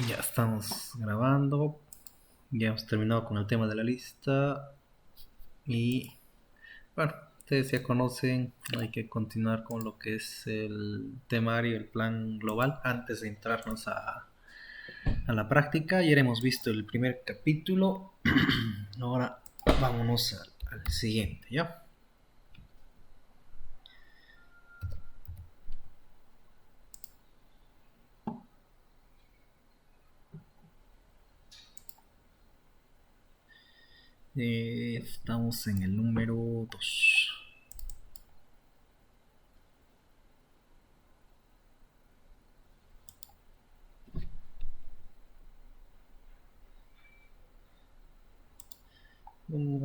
Ya estamos grabando. Ya hemos terminado con el tema de la lista. Y bueno, ustedes ya conocen. Hay que continuar con lo que es el temario, el plan global. Antes de entrarnos a la práctica, ya hemos visto el primer capítulo. Ahora vámonos al siguiente, ¿ya? Estamos en el número 2.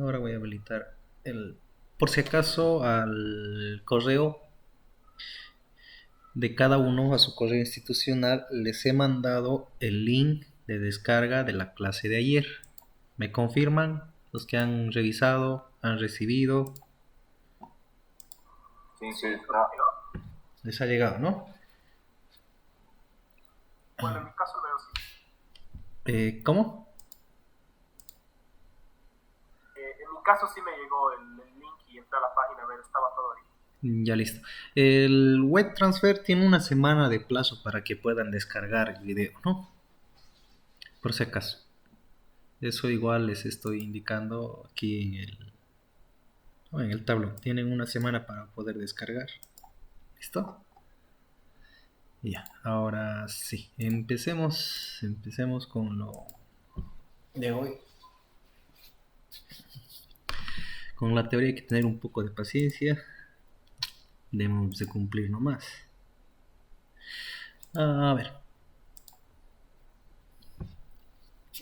Ahora voy a habilitar el... Por si acaso al correo de cada uno, a su correo institucional, les he mandado el link de descarga de la clase de ayer. ¿Me confirman los que han revisado, han recibido? Sí, sí, está. Les ha llegado, ¿no? Bueno, en mi caso veo sí. ¿Cómo? En mi caso sí me llegó el link y entré a la página a ver, estaba todo ahí. Ya listo. El web transfer tiene una semana de plazo para que puedan descargar el video, ¿no? Por si acaso. Eso igual les estoy indicando aquí en el tablón. Tienen una semana para poder descargar. ¿Listo? Ya, ahora sí. Empecemos con lo de hoy. Con la teoría hay que tener un poco de paciencia. Debemos de cumplir nomás. A ver.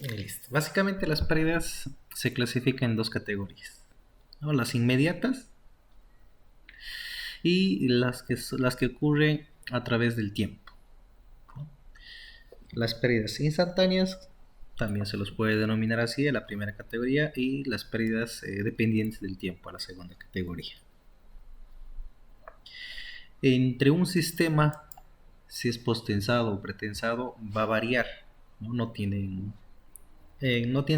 Listo. Básicamente las pérdidas se clasifican en dos categorías, ¿no? Las inmediatas y las que ocurren a través del tiempo. Las pérdidas instantáneas también se los puede denominar así a la primera categoría, y las pérdidas dependientes del tiempo a la segunda categoría. Entre un sistema, si es postensado o pretensado, va a variar, ¿no? No tienen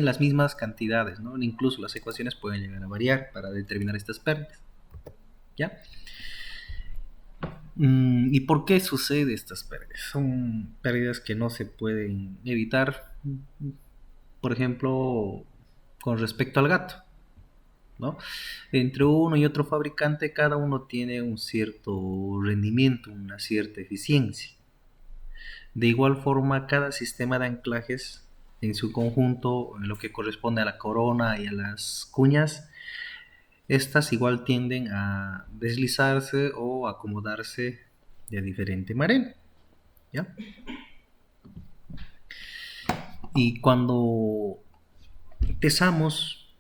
las mismas cantidades, ¿no? Incluso las ecuaciones pueden llegar a variar para determinar estas pérdidas, ¿ya? ¿Y por qué sucede estas pérdidas? Son pérdidas que no se pueden evitar, por ejemplo, con respecto al gato, ¿no? Entre uno y otro fabricante, cada uno tiene un cierto rendimiento, una cierta eficiencia. De igual forma, cada sistema de anclajes en su conjunto, en lo que corresponde a la corona y a las cuñas, estas igual tienden a deslizarse o acomodarse de diferente manera, ¿ya? Y cuando pesamos,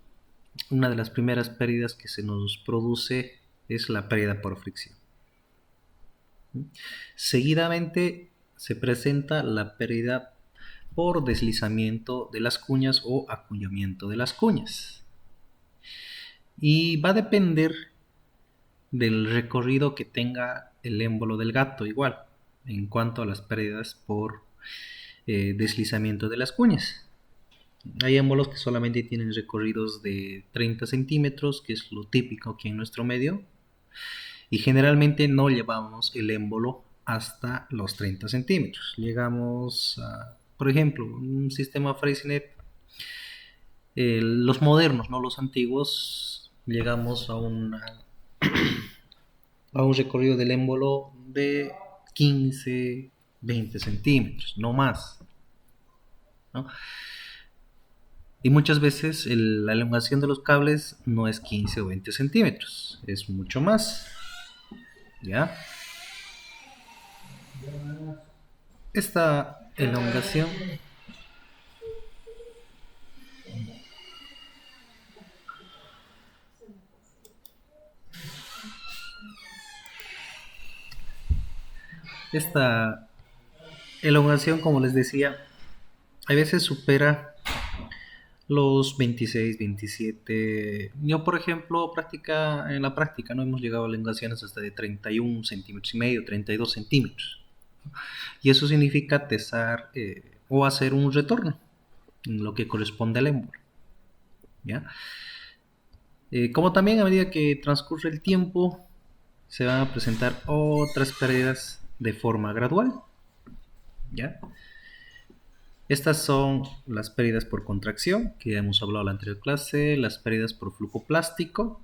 una de las primeras pérdidas que se nos produce es la pérdida por fricción. Seguidamente se presenta la pérdida por deslizamiento de las cuñas o acuñamiento de las cuñas. Y va a depender del recorrido que tenga el émbolo del gato, igual, en cuanto a las pérdidas por deslizamiento de las cuñas. Hay émbolos que solamente tienen recorridos de 30 centímetros, que es lo típico aquí en nuestro medio, y generalmente no llevamos el émbolo hasta los 30 centímetros. Llegamos a, por ejemplo, un sistema Freycinet, los modernos, no los antiguos, llegamos a un recorrido del émbolo de 15, 20 centímetros, no más, ¿no? Y muchas veces la elongación de los cables no es 15 o 20 centímetros, es mucho más, ¿ya? Esta elongación esta elongación, como les decía, a veces supera los 26, 27. Yo, por ejemplo, en la práctica no hemos llegado a elongaciones hasta de 31 centímetros y medio, 32 centímetros. Y eso significa tesar o hacer un retorno en lo que corresponde al émbolo. ¿Ya? Como también a medida que transcurre el tiempo se van a presentar otras pérdidas de forma gradual. ¿Ya? Estas son las pérdidas por contracción, que ya hemos hablado en la anterior clase, las pérdidas por flujo plástico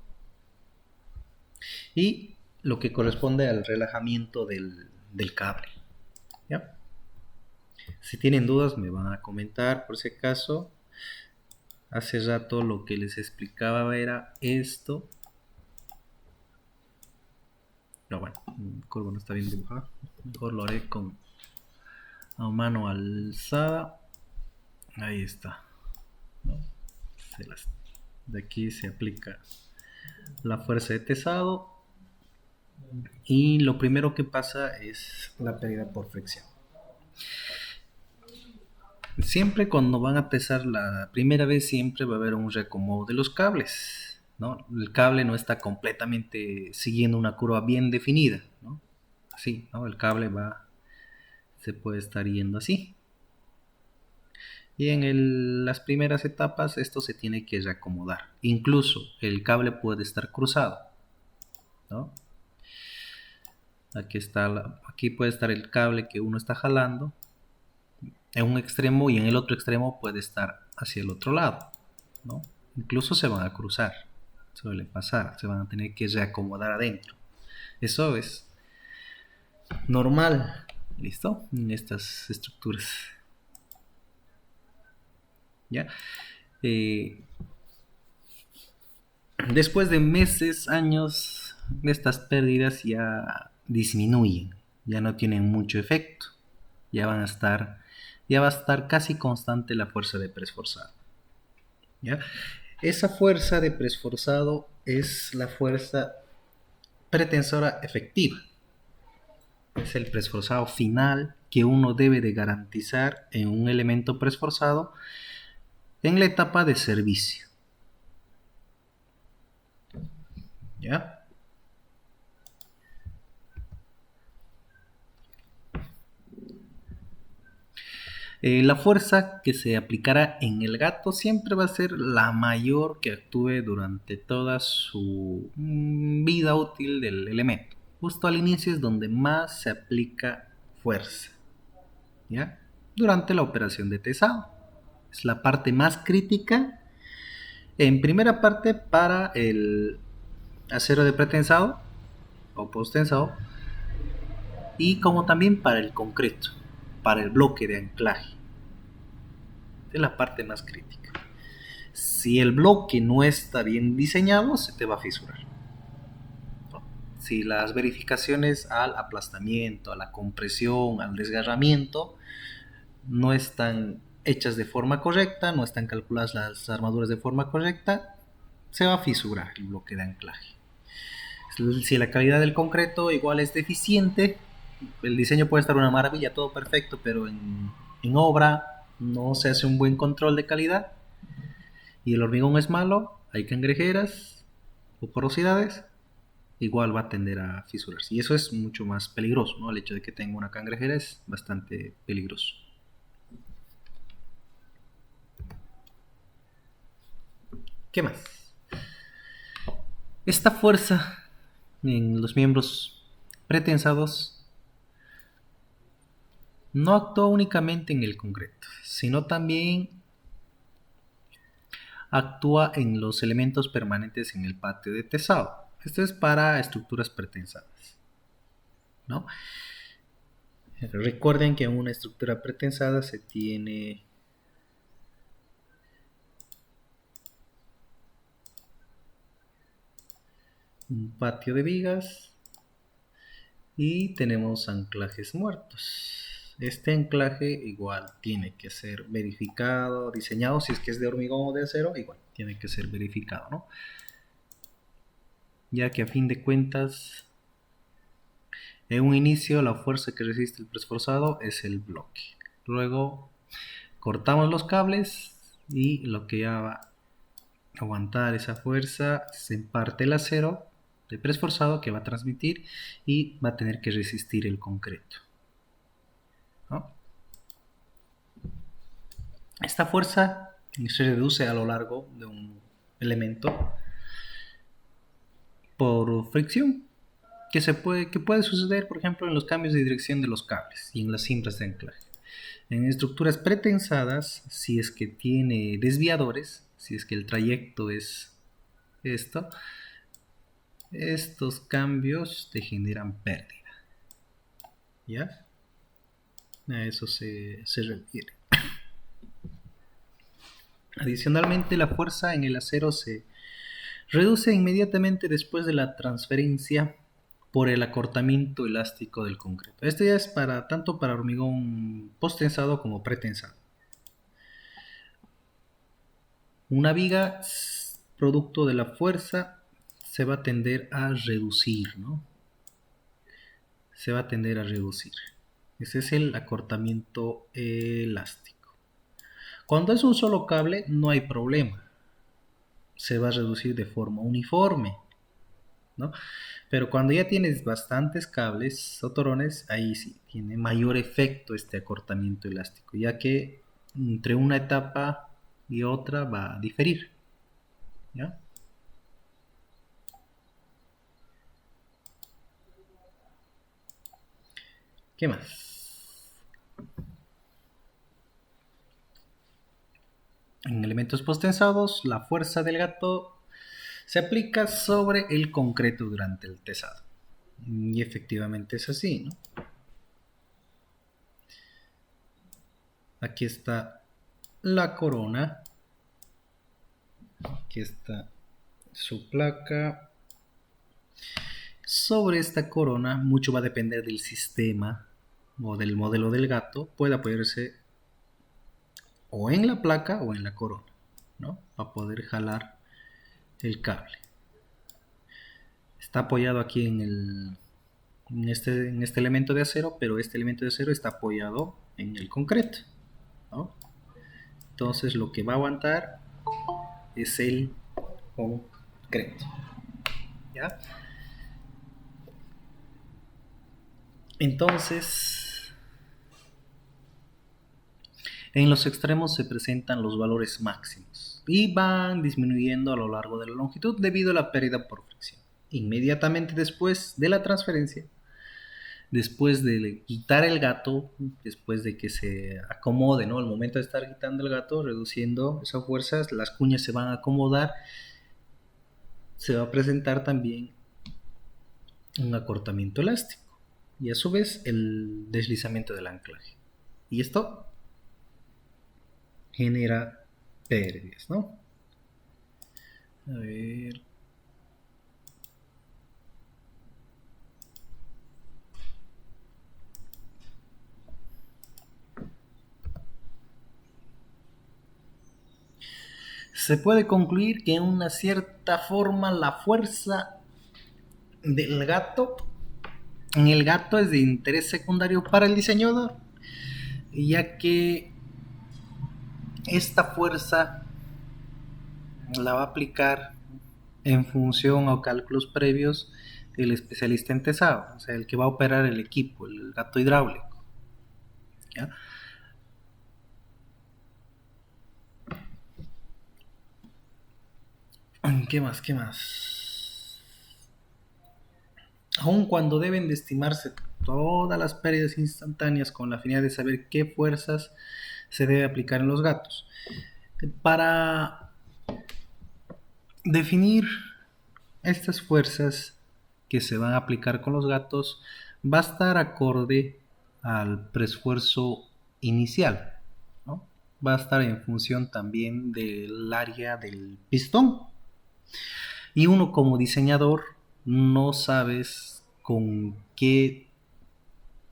y lo que corresponde al relajamiento del cable. ¿Ya? Si tienen dudas me van a comentar por si acaso. Hace rato lo que les explicaba era esto. No, bueno, el curvo no está bien dibujado. Mejor lo haré con a mano alzada. Ahí está. ¿No? De aquí se aplica la fuerza de tesado. Y lo primero que pasa es la pérdida por fricción. Siempre cuando van a pesar la primera vez, siempre va a haber un reacomodo de los cables, ¿no? El cable no está completamente siguiendo una curva bien definida, ¿no? Así, ¿no? El cable se puede estar yendo así. Y en las primeras etapas esto se tiene que reacomodar. Incluso el cable puede estar cruzado, ¿no? Aquí puede estar el cable que uno está jalando en un extremo y en el otro extremo puede estar hacia el otro lado, ¿no? Incluso se van a cruzar, suele pasar, se van a tener que reacomodar adentro. Eso es normal, ¿listo? En estas estructuras. ¿Ya? Después de meses, años, estas pérdidas ya disminuyen, ya no tienen mucho efecto, ya va a estar casi constante la fuerza de press forzado. ¿Ya? Esa fuerza de press forzado es la fuerza pretensora efectiva. Es el press forzado final que uno debe de garantizar en un elemento press forzado en la etapa de servicio. ¿Ya? La fuerza que se aplicará en el gato siempre va a ser la mayor que actúe durante toda su vida útil del elemento. Justo al inicio es donde más se aplica fuerza, ¿ya? Durante la operación de tesado. Es la parte más crítica. En primera parte para el acero de pretensado o posttensado y como también para el concreto, para el bloque de anclaje. Es la parte más crítica. Si el bloque no está bien diseñado, se te va a fisurar. Si las verificaciones al aplastamiento, a la compresión, al desgarramiento no están hechas de forma correcta, no están calculadas las armaduras de forma correcta, se va a fisurar el bloque de anclaje. Si la calidad del concreto igual es deficiente, el diseño puede estar una maravilla, todo perfecto, pero en obra no se hace un buen control de calidad y el hormigón es malo, hay cangrejeras o porosidades, igual va a tender a fisurarse. Y eso es mucho más peligroso, ¿no? El hecho de que tenga una cangrejera es bastante peligroso. ¿Qué más? Esta fuerza en los miembros pretensados no actúa únicamente en el concreto, sino también actúa en los elementos permanentes en el patio de tesado. Esto es para estructuras pretensadas, ¿no? Recuerden que en una estructura pretensada se tiene un patio de vigas y tenemos anclajes muertos. Este anclaje igual tiene que ser verificado, diseñado, si es que es de hormigón o de acero, igual tiene que ser verificado, ¿no? Ya que a fin de cuentas, en un inicio la fuerza que resiste el press forzado es el bloque. Luego cortamos los cables y lo que ya va a aguantar esa fuerza se parte el acero de press forzado que va a transmitir y va a tener que resistir el concreto, ¿no? Esta fuerza se reduce a lo largo de un elemento por fricción, que puede suceder, por ejemplo, en los cambios de dirección de los cables y en las cimbras de anclaje. En estructuras pretensadas, si es que tiene desviadores, si es que el trayecto es esto, estos cambios te generan pérdida. ¿Ya? A eso se refiere. Adicionalmente, la fuerza en el acero se reduce inmediatamente después de la transferencia por el acortamiento elástico del concreto. Esto ya es tanto para hormigón posttensado como pretensado. Una viga, producto de la fuerza, se va a tender a reducir, ¿no? Se va a tender a reducir. Ese es el acortamiento elástico. Cuando es un solo cable, no hay problema. Se va a reducir de forma uniforme, ¿no? Pero cuando ya tienes bastantes cables o torones, ahí sí tiene mayor efecto este acortamiento elástico, ya que entre una etapa y otra va a diferir. ¿Ya? ¿Qué más? En elementos postensados, la fuerza del gato se aplica sobre el concreto durante el tesado. Y efectivamente es así, ¿no? Aquí está la corona. Aquí está su placa. Sobre esta corona, mucho va a depender del sistema o del modelo del gato. Puede apoyarse o en la placa o en la corona, ¿no? Para poder jalar el cable. Está apoyado aquí en este elemento de acero, pero este elemento de acero está apoyado en el concreto, ¿no? Entonces lo que va a aguantar es el concreto, ¿ya? Entonces, en los extremos se presentan los valores máximos y van disminuyendo a lo largo de la longitud debido a la pérdida por fricción. Inmediatamente después de la transferencia, después de quitar el gato, después de que se acomode, ¿no? Al momento de estar quitando el gato, reduciendo esas fuerzas, las cuñas se van a acomodar, se va a presentar también un acortamiento elástico y a su vez el deslizamiento del anclaje. Y esto genera pérdidas, ¿no? A ver. Se puede concluir que en una cierta forma la fuerza del gato en el gato es de interés secundario para el diseñador, ya que esta fuerza la va a aplicar en función a cálculos previos el especialista en tesado, o sea, el que va a operar el equipo, el gato hidráulico. ¿Ya? ¿Qué más? ¿Qué más? Aun cuando deben de estimarse todas las pérdidas instantáneas con la finalidad de saber qué fuerzas se debe aplicar en los gatos. Para definir estas fuerzas que se van a aplicar con los gatos va a estar acorde al preesfuerzo inicial, ¿no? Va a estar en función también del área del pistón. Y uno como diseñador no sabes con qué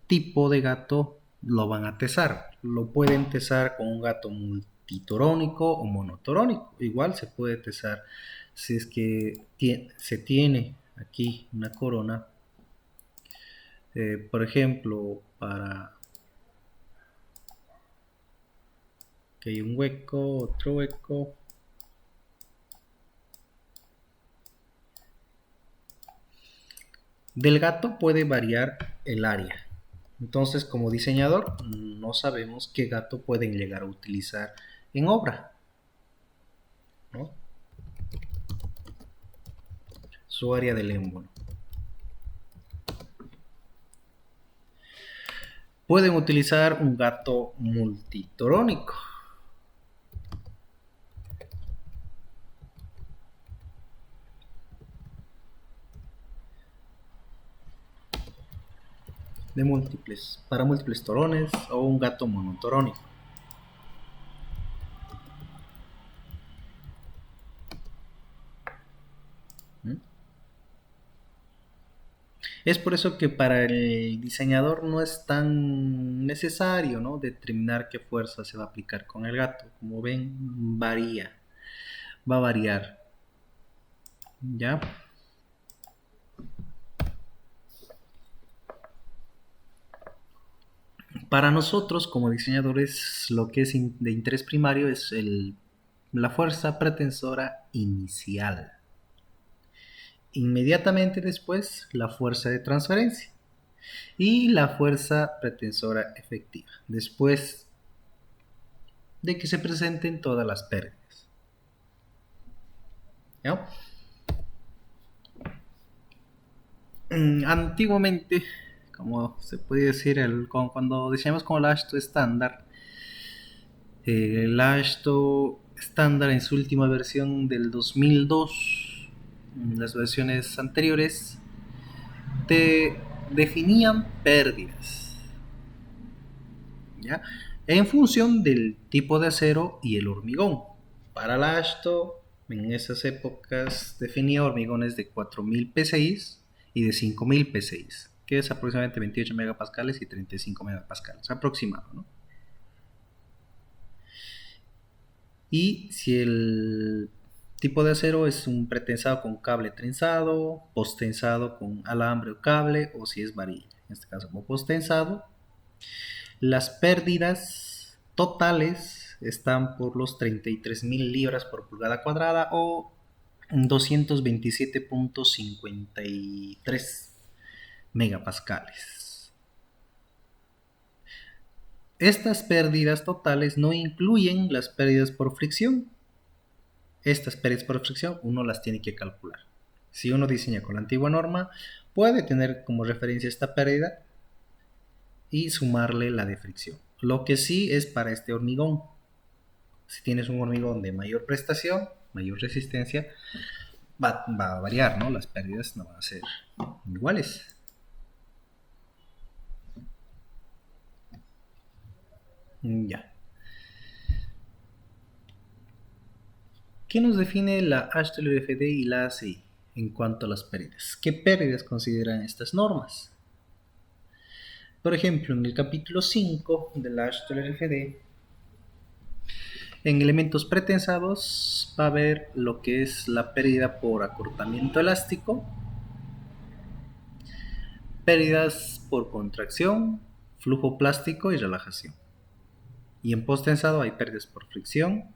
tipo de gato lo van a tesar. Lo pueden tesar con un gato multitorónico o monotorónico. Igual se puede tesar si es que se tiene aquí una corona. Por ejemplo, para que hay un hueco, otro hueco. Del gato puede variar el área. Entonces, como diseñador, no sabemos qué gato pueden llegar a utilizar en obra, ¿no? Su área del émbolo. Pueden utilizar un gato multitorónico. Para múltiples torones o un gato monotorónico. ¿Mm? Es por eso que para el diseñador no es tan necesario, ¿no?, determinar qué fuerza se va a aplicar con el gato. Como ven, va a variar. ¿Ya? Para nosotros como diseñadores lo que es de interés primario es la fuerza pretensora inicial. Inmediatamente después la fuerza de transferencia y la fuerza pretensora efectiva, después de que se presenten todas las pérdidas. ¿Ya? Antiguamente, como se puede decir, cuando diseñamos con el ASHTO estándar, el ASHTO estándar en su última versión del 2002, las versiones anteriores te definían pérdidas, ¿ya?, en función del tipo de acero y el hormigón. Para el ASHTO, en esas épocas definía hormigones de 4000 psi y de 5000 psi, que es aproximadamente 28 megapascales y 35 megapascales, aproximado, ¿no? Y si el tipo de acero es un pretensado con cable trenzado, posttensado con alambre o cable, o si es varilla, en este caso como posttensado, las pérdidas totales están por los 33.000 libras por pulgada cuadrada o 227.53 megapascales. Estas pérdidas totales no incluyen las pérdidas por fricción. Estas pérdidas por fricción uno las tiene que calcular. Si uno diseña con la antigua norma, puede tener como referencia esta pérdida y sumarle la de fricción. Lo que sí es para este hormigón. Si tienes un hormigón de mayor prestación, mayor resistencia, va a variar, ¿no? Las pérdidas no van a ser iguales. Ya. ¿Qué nos define la HTLFD y la ACI en cuanto a las pérdidas? ¿Qué pérdidas consideran estas normas? Por ejemplo, en el capítulo 5 de la HTLFD, en elementos pretensados va a haber lo que es la pérdida por acortamiento elástico, pérdidas por contracción, flujo plástico y relajación. Y en posttensado hay pérdidas por fricción,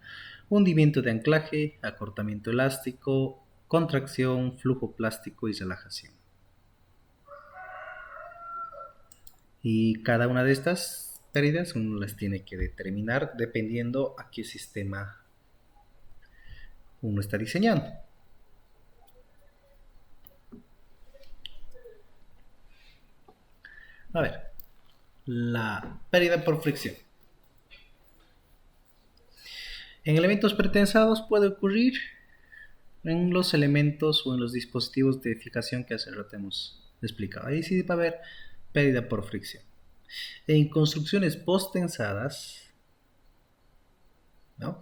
hundimiento de anclaje, acortamiento elástico, contracción, flujo plástico y relajación. Y cada una de estas pérdidas uno las tiene que determinar dependiendo a qué sistema uno está diseñando. A ver, la pérdida por fricción. En elementos pretensados puede ocurrir en los elementos o en los dispositivos de fijación que hace rato hemos explicado. Ahí sí va a haber pérdida por fricción. En construcciones posttensadas, ¿no?,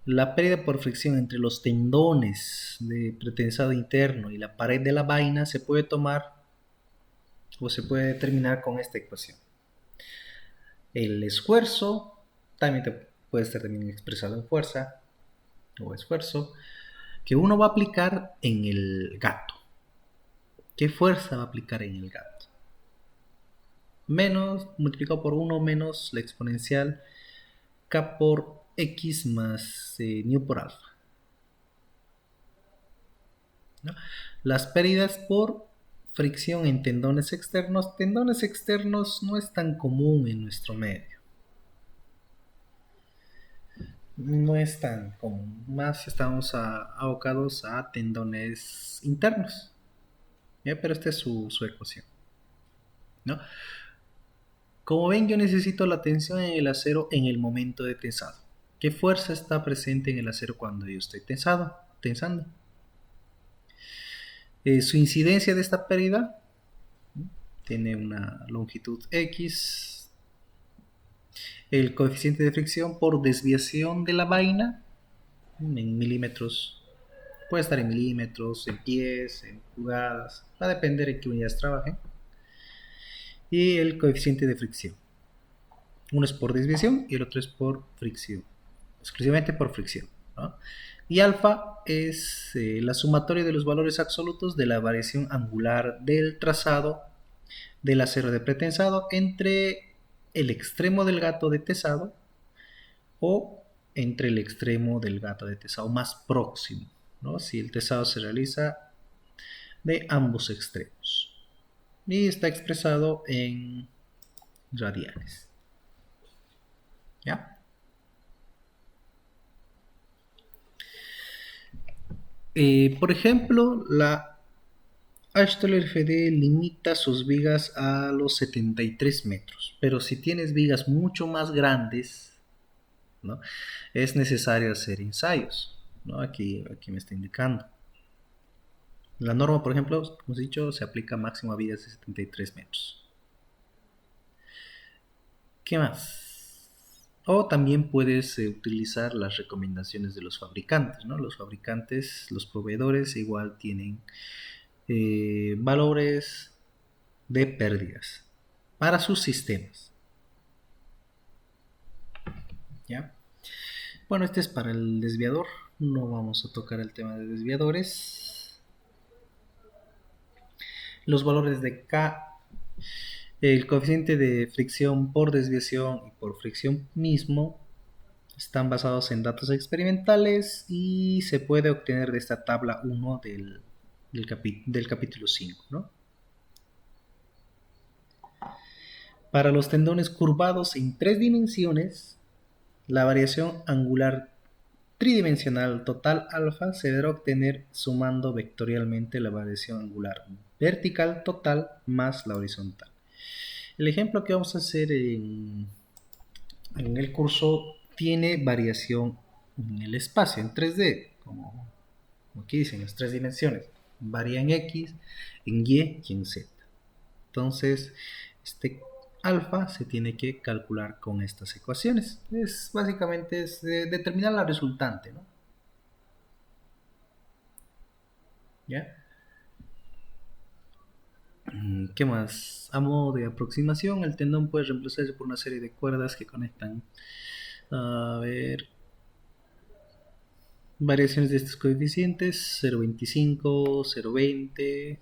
la pérdida por fricción entre los tendones de pretensado interno y la pared de la vaina se puede tomar o se puede determinar con esta ecuación. El esfuerzo también puede estar también expresado en fuerza o esfuerzo que uno va a aplicar en el gato. ¿Qué fuerza va a aplicar en el gato? Menos multiplicado por 1 menos la exponencial K por X más nu por alfa, ¿no? Las pérdidas por fricción en tendones externos. Tendones externos no es tan común en nuestro medio. no es tan común. Más estamos abocados a tendones internos. ¿Ya? Pero esta es su ecuación, ¿no? Como ven, yo necesito la tensión en el acero en el momento de tensado. ¿Qué fuerza está presente en el acero cuando yo estoy tensando? Su incidencia de esta pérdida tiene una longitud X. El coeficiente de fricción por desviación de la vaina en milímetros. Puede estar en milímetros, en pies, en pulgadas. Va a depender en qué unidades trabajen. Y el coeficiente de fricción. Uno es por desviación y el otro es por fricción. Exclusivamente por fricción, ¿no? Y alfa es la sumatoria de los valores absolutos de la variación angular del trazado del acero de pretensado entre el extremo del gato de tesado o entre el extremo del gato de tesado más próximo, ¿no? Si el tesado se realiza de ambos extremos. Y está expresado en radianes. ¿Ya? Por ejemplo, la Ashtoller FD limita sus vigas a los 73 metros, pero si tienes vigas mucho más grandes, ¿no? Es necesario hacer ensayos, ¿no? Aquí me está indicando. La norma, por ejemplo, como hemos dicho, se aplica máximo a vigas de 73 metros. ¿Qué más? O también puedes utilizar las recomendaciones de los fabricantes, ¿no? Los fabricantes, los proveedores igual tienen valores de pérdidas para sus sistemas. ¿Ya? Bueno, este es para el desviador. No vamos a tocar el tema de desviadores. Los valores de K, el coeficiente de fricción por desviación y por fricción mismo están basados en datos experimentales y se puede obtener de esta tabla 1 del capítulo 5, ¿no? Para los tendones curvados en 3 dimensiones, la variación angular tridimensional total alfa se deberá obtener sumando vectorialmente la variación angular vertical total más la horizontal. El ejemplo que vamos a hacer en el curso tiene variación en el espacio, en 3D, como aquí dicen, las 3 dimensiones. Varía en X, en Y y en Z. Entonces, este alfa se tiene que calcular con estas ecuaciones. Básicamente es determinar la resultante, ¿no? ¿Ya? ¿Qué más? A modo de aproximación, el tendón puede reemplazarse por una serie de cuerdas que conectan. A ver. Variaciones de estos coeficientes: 0,25, 0,20.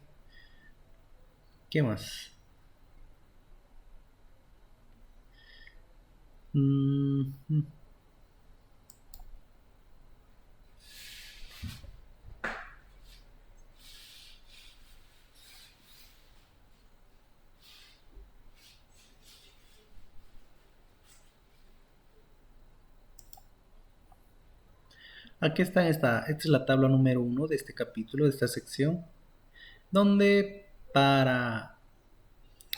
¿Qué más? Aquí está esta es la tabla número 1 de este capítulo, de esta sección, donde para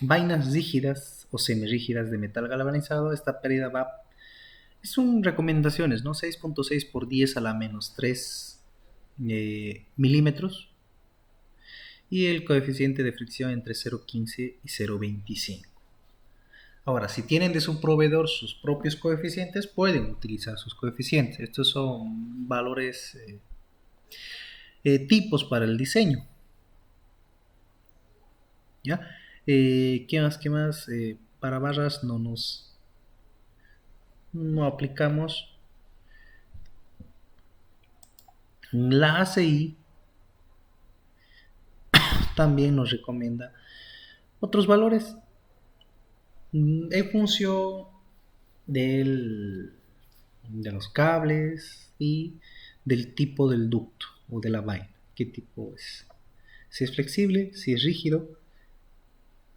vainas rígidas o semirrígidas de metal galvanizado, esta pérdida son recomendaciones, ¿no? 6.6 por 10 a la menos 3 milímetros y el coeficiente de fricción entre 0,15 y 0,25. Ahora, si tienen de su proveedor sus propios coeficientes, pueden utilizar sus coeficientes. Estos son valores tipos para el diseño. ¿Ya? ¿Qué más? ¿Qué más? Para barras no aplicamos. La ACI también nos recomienda otros valores en función de los cables y del tipo del ducto o de la vaina. ¿Qué tipo es? Si es flexible, si es rígido.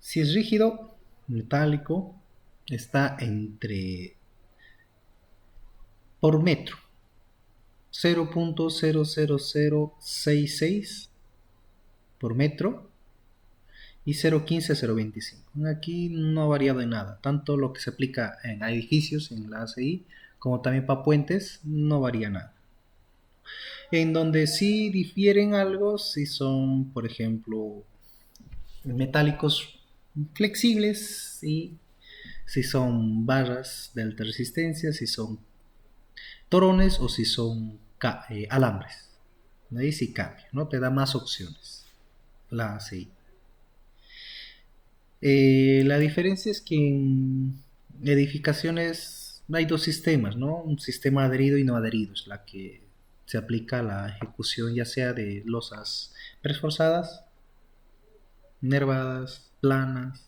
Si es rígido, metálico, está entre por metro. 0.00066 por metro y 0.15-0.25. Aquí no ha variado en nada. Tanto lo que se aplica en edificios, en la ACI, como también para puentes, no varía nada. En donde sí difieren algo, si son, por ejemplo, metálicos flexibles y si son barras de alta resistencia, si son torones o si son alambres. Ahí sí cambia, ¿no? Te da más opciones. La ACI. La diferencia es que en edificaciones hay dos sistemas, ¿no? Un sistema adherido y no adherido, es la que se aplica a la ejecución ya sea de losas preforzadas, nervadas, planas.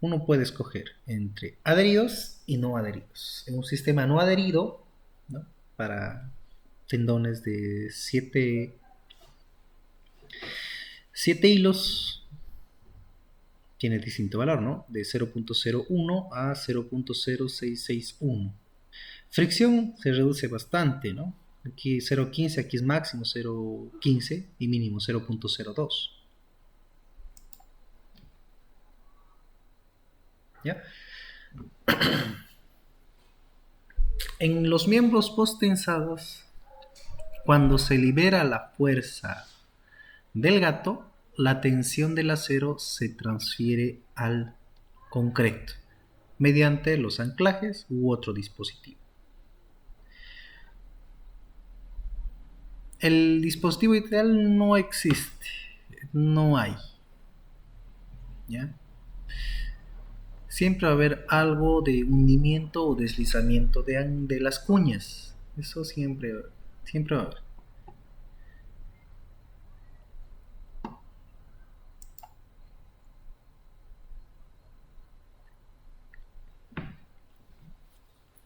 Uno puede escoger entre adheridos y no adheridos. En un sistema no adherido, ¿no? Para tendones de 7 hilos, tiene distinto valor, ¿no? De 0.01 a 0.0661. Fricción se reduce bastante, ¿no? Aquí 0.15, aquí es máximo 0.15 y mínimo 0.02. ¿Ya? En los miembros postensados, cuando se libera la fuerza del gato, la tensión del acero se transfiere al concreto mediante los anclajes u otro dispositivo. El dispositivo ideal no existe, no hay. ¿Ya? Siempre va a haber algo de hundimiento o deslizamiento de las cuñas. Eso siempre va a haber.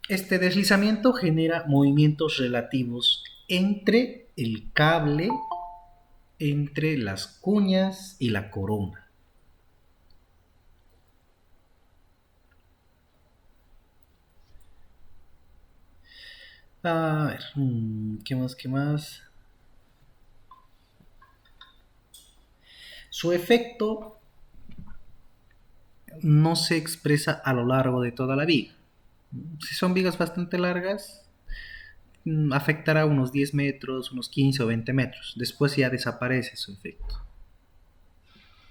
Este deslizamiento genera movimientos relativos entre el cable, entre las cuñas y la corona. A ver, ¿qué más? Su efecto no se expresa a lo largo de toda la viga. Si son vigas bastante largas, afectará unos 10 metros, unos 15 o 20 metros. Después ya desaparece su efecto.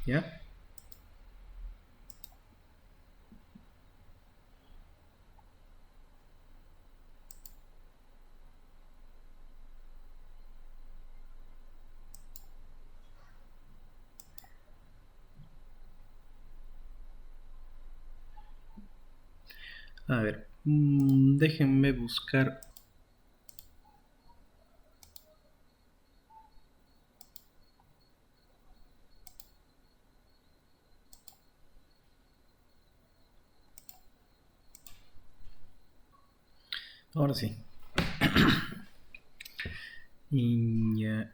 ¿Ya? A ver, déjenme buscar. Ahora sí. Y ya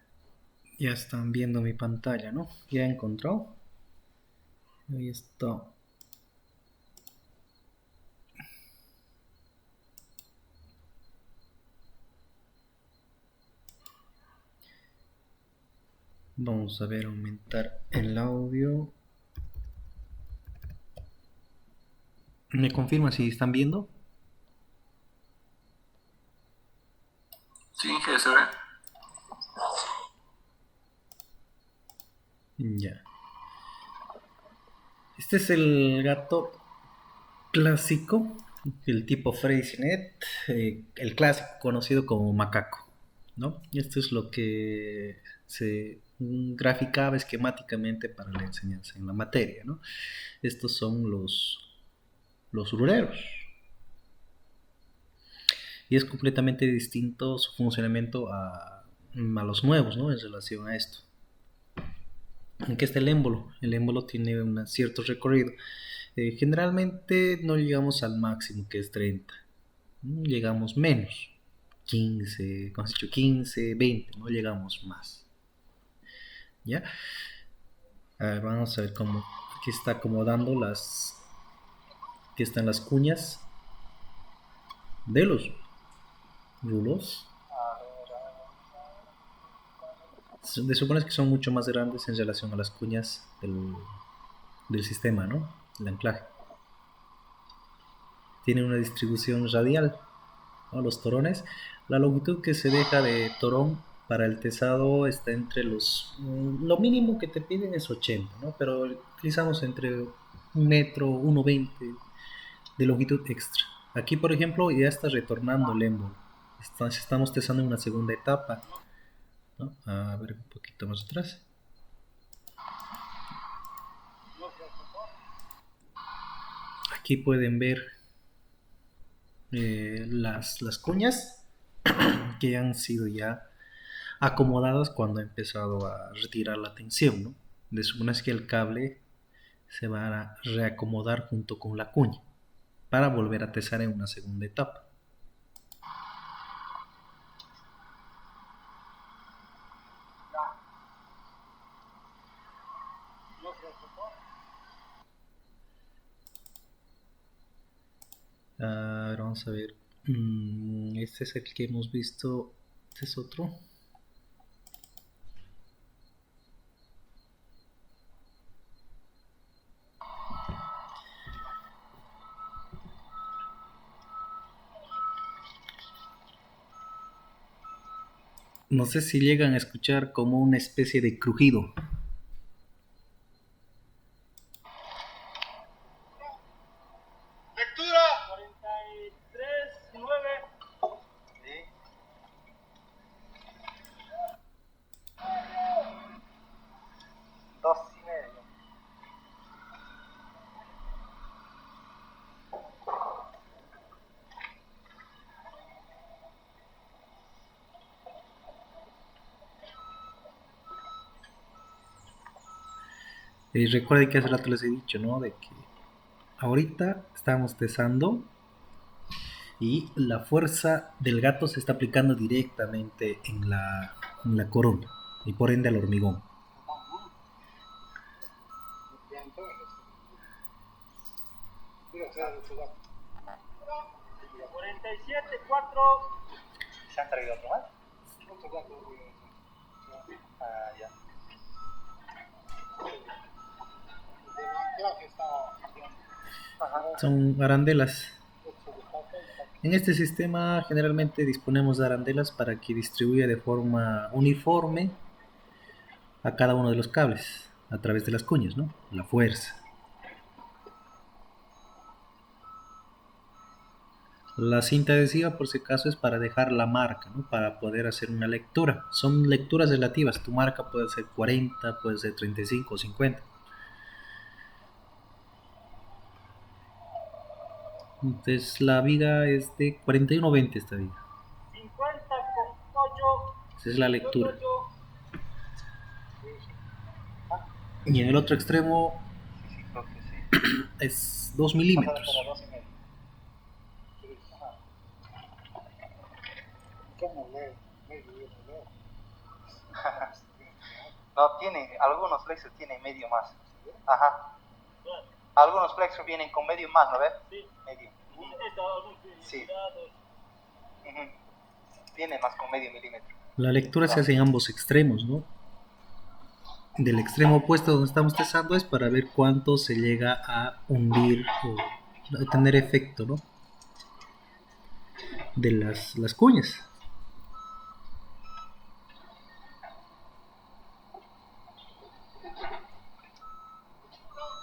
están viendo mi pantalla, ¿no? Ya he encontrado. Ahí está. Vamos a ver, aumentar el audio. ¿Me confirma si están viendo? Sí, se ve. Ya. Este es el gato clásico, el tipo Freycinet, el clásico conocido como macaco, ¿no? Y esto es lo que se graficaba esquemáticamente para la enseñanza en la materia, ¿no? Estos son los ruleros. Y es completamente distinto su funcionamiento a los nuevos, ¿no? En relación a esto. ¿En qué está el émbolo? El émbolo tiene un cierto recorrido. Generalmente no llegamos al máximo, que es 30. Llegamos menos. 15, como has dicho, 15, 20, no llegamos más. ¿Ya? A ver, vamos a ver cómo aquí está acomodando aquí están las cuñas de los rulos. A ver, Se supone que son mucho más grandes en relación a las cuñas del sistema, ¿no? El anclaje. Tienen una distribución radial, ¿no? Los torones. La longitud que se deja de torón para el tesado está entre lo mínimo que te piden es 80, ¿no? Pero utilizamos entre 1 metro, 1,20 de longitud extra. Aquí, por ejemplo, ya está retornando el émbolo. Estamos testando en una segunda etapa, ¿no? A ver, un poquito más atrás. Aquí pueden ver las cuñas que han sido ya acomodadas cuando ha empezado a retirar la tensión, ¿no? De supone que el cable se va a reacomodar junto con la cuña para volver a tesar en una segunda etapa. Ahora vamos a ver. Este es el que hemos visto. Este es otro. No sé si llegan a escuchar como una especie de crujido. lectura 43:9. Sí. Dos y medio. Recuerden que hace rato les he dicho, ¿no? De que ahorita estamos tesando y la fuerza del gato se está aplicando directamente en la corona y por ende al hormigón. ¿Se han traído otro más? Ah, ya. Son arandelas. En este sistema generalmente disponemos de arandelas para que distribuya de forma uniforme a cada uno de los cables a través de las cuñas, ¿no? La fuerza. La cinta adhesiva, por si acaso, es para dejar la marca, ¿no? Para poder hacer una lectura. Son lecturas relativas. Tu marca puede ser 40, puede ser 35 o 50. Entonces la viga es de 41,20 esta viga. 50,8. Esa es la lectura. Y en el otro extremo Sí, creo que sí. es 2 Pásale milímetros. por 2 y medio. No, tiene, algunos flexos tienen medio más. Ajá. Algunos flexos vienen con medio más, ¿no ves? Sí. Medio. Sí. Ujú. Viene más con medio milímetro. La lectura se hace en ambos extremos, ¿no? Del extremo opuesto donde estamos testando es para ver cuánto se llega a hundir o a tener efecto, ¿no? De las cuñas.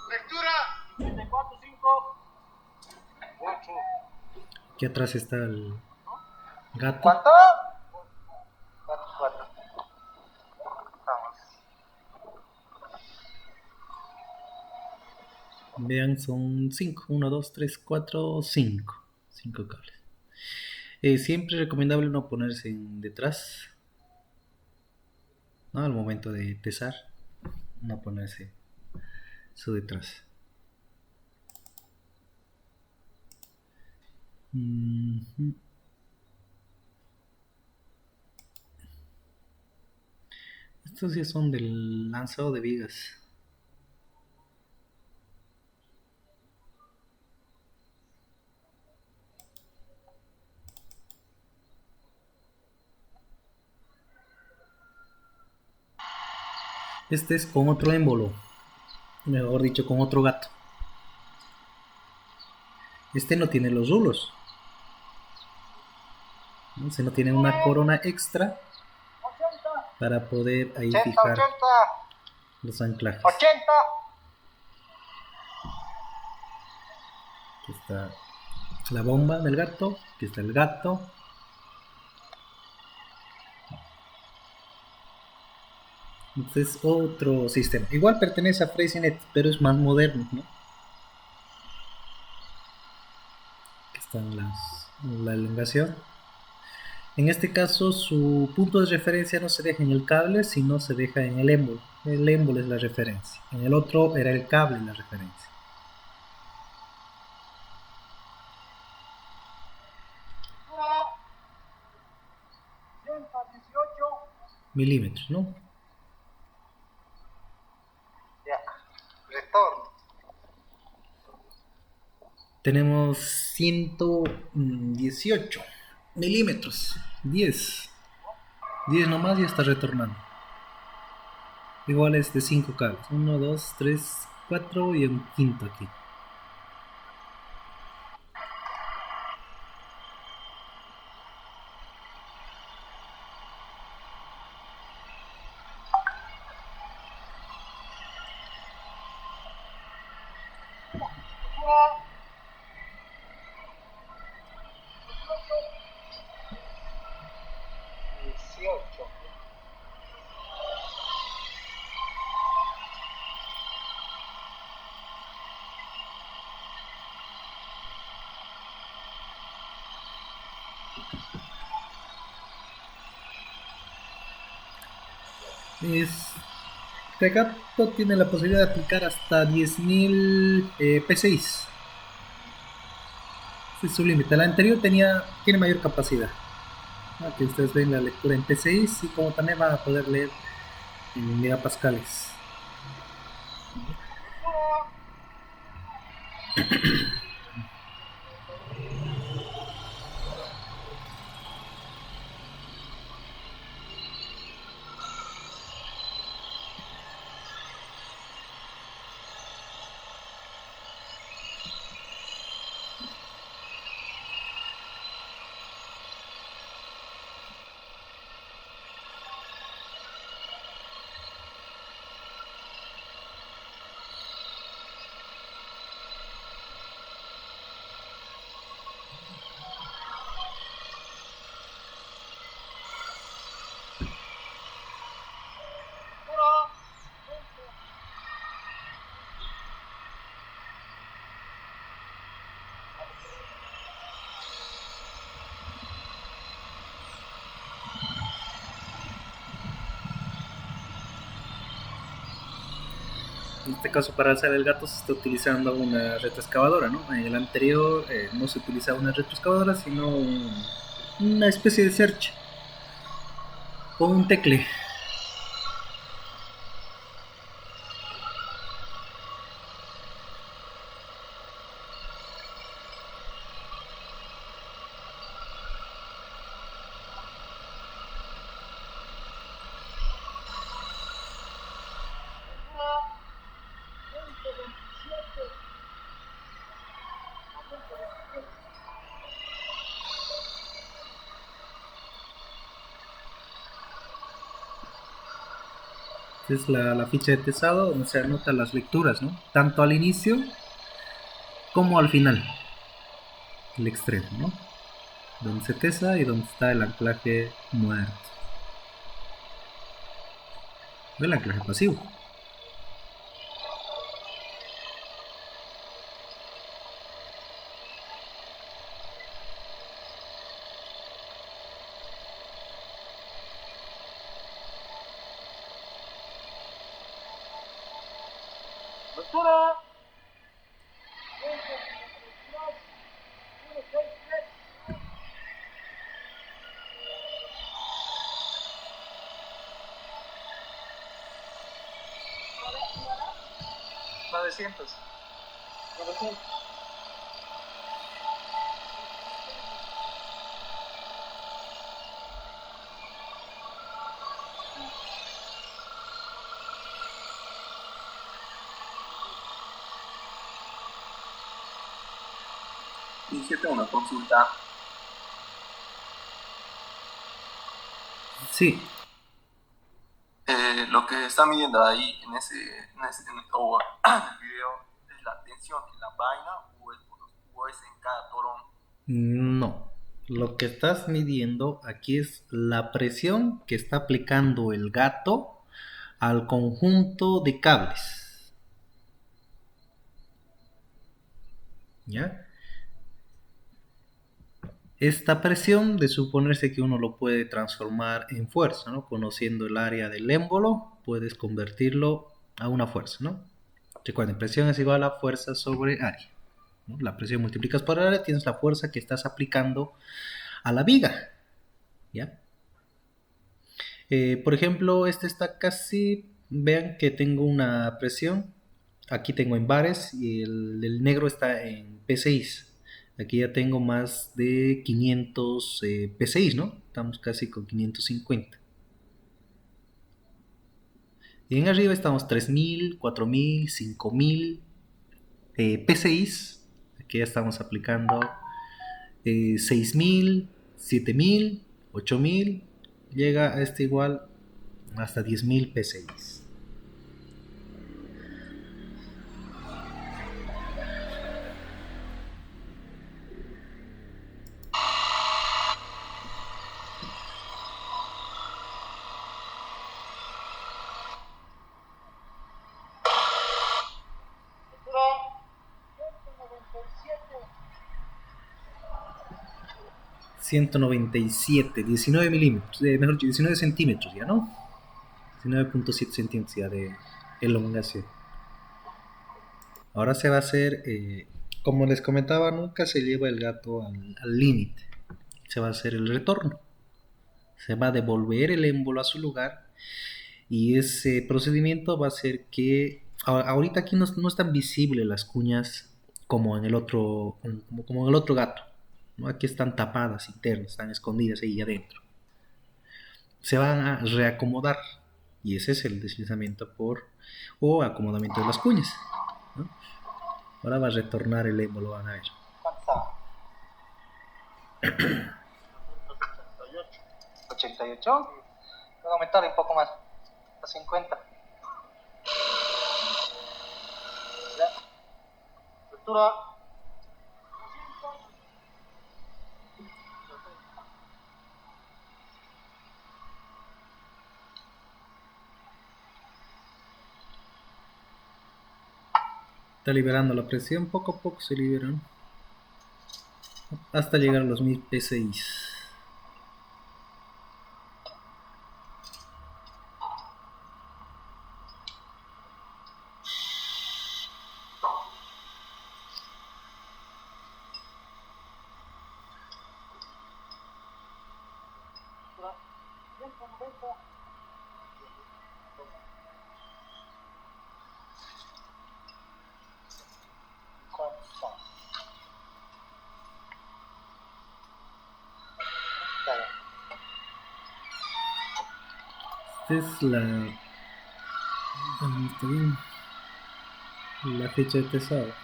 Lectura 54,5. Aquí atrás está el gato. ¿Cuánto? 4. Vamos. Vean, son 5. 1, 2, 3, 4, 5. 5 cables. Siempre es recomendable no ponerse detrás, ¿no? Al momento de tesar, no ponerse su detrás. Estos sí son del lanzado de vigas. Este es con otro émbolo, mejor dicho, con otro gato. Este no tiene los rulos, ¿no? Este no tiene una corona extra para poder ahí 80, fijar 80, los anclajes. 80. Aquí está la bomba del gato, aquí está el gato. Este es otro sistema. Igual pertenece a FreeCNet, pero es más moderno, ¿no? Aquí están la elongación. En este caso, su punto de referencia no se deja en el cable, sino se deja en el émbolo. El émbolo es la referencia. En el otro era el cable la referencia. Milímetros, ¿no? Ya. Retorno. Tenemos 118 milímetros. 10 nomás y está retornando. Igual es de 5 cables. 1, 2, 3, 4 y un quinto aquí. Este gato tiene la posibilidad de aplicar hasta 10.000 P6. Ese es su límite. La anterior tiene mayor capacidad. Aquí ustedes ven la lectura en P6 y como también van a poder leer en megapascales. En este caso, para alzar el gato se está utilizando una retroexcavadora, ¿no? En el anterior no se utilizaba una retroexcavadora, sino una especie de search con un tecle. Es la ficha de tesado donde se anotan las lecturas, ¿no? Tanto al inicio como al final, el extremo, ¿no? Donde se tesa y donde está el anclaje muerto. El anclaje pasivo. Novecientos. Sí, yo tengo una consulta. Sí, Lo que está midiendo ahí o en el video es la tensión en la vaina o es en cada torón. no. Lo que estás midiendo aquí es la presión que está aplicando el gato al conjunto de cables. ¿Ya? Esta presión, de suponerse que uno lo puede transformar en fuerza, ¿no? Conociendo el área del émbolo, puedes convertirlo a una fuerza, ¿no? Recuerden, presión es igual a fuerza sobre área, ¿no? La presión multiplicas por área, tienes la fuerza que estás aplicando a la viga, ¿ya? Por ejemplo, este está casi, vean que tengo una presión, aquí tengo en bares y el negro está en PSI. Aquí ya tengo más de 500 PSI, ¿no? Estamos casi con 550. Y en arriba estamos 3000, 4000, 5000 PSI. Aquí ya estamos aplicando 6000, 7000, 8000. Llega a este igual hasta 10.000 PSI. Altura 197, 19 milímetros, mejor dicho, 19 centímetros ya, ¿no? 19.7 centímetros ya de elongación. Ahora se va a hacer, como les comentaba, nunca se lleva el gato al límite. Se va a hacer el retorno. Se va a devolver el émbolo a su lugar y ese procedimiento va a hacer que ahorita aquí no están visibles las cuñas como en el otro, como en el otro gato, ¿no? Aquí están tapadas internas, están escondidas ahí adentro. Se van a reacomodar y ese es el deslizamiento o acomodamiento de las cuñas, ¿no? Ahora va a retornar el émbolo, van a ver. ¿Cuánto? 88. Voy a aumentar un poco más, a 50. Ya. Altura. Está liberando la presión, poco a poco se liberan hasta llegar a los 1000 PSI. Esta es está bien, la fecha de pesado.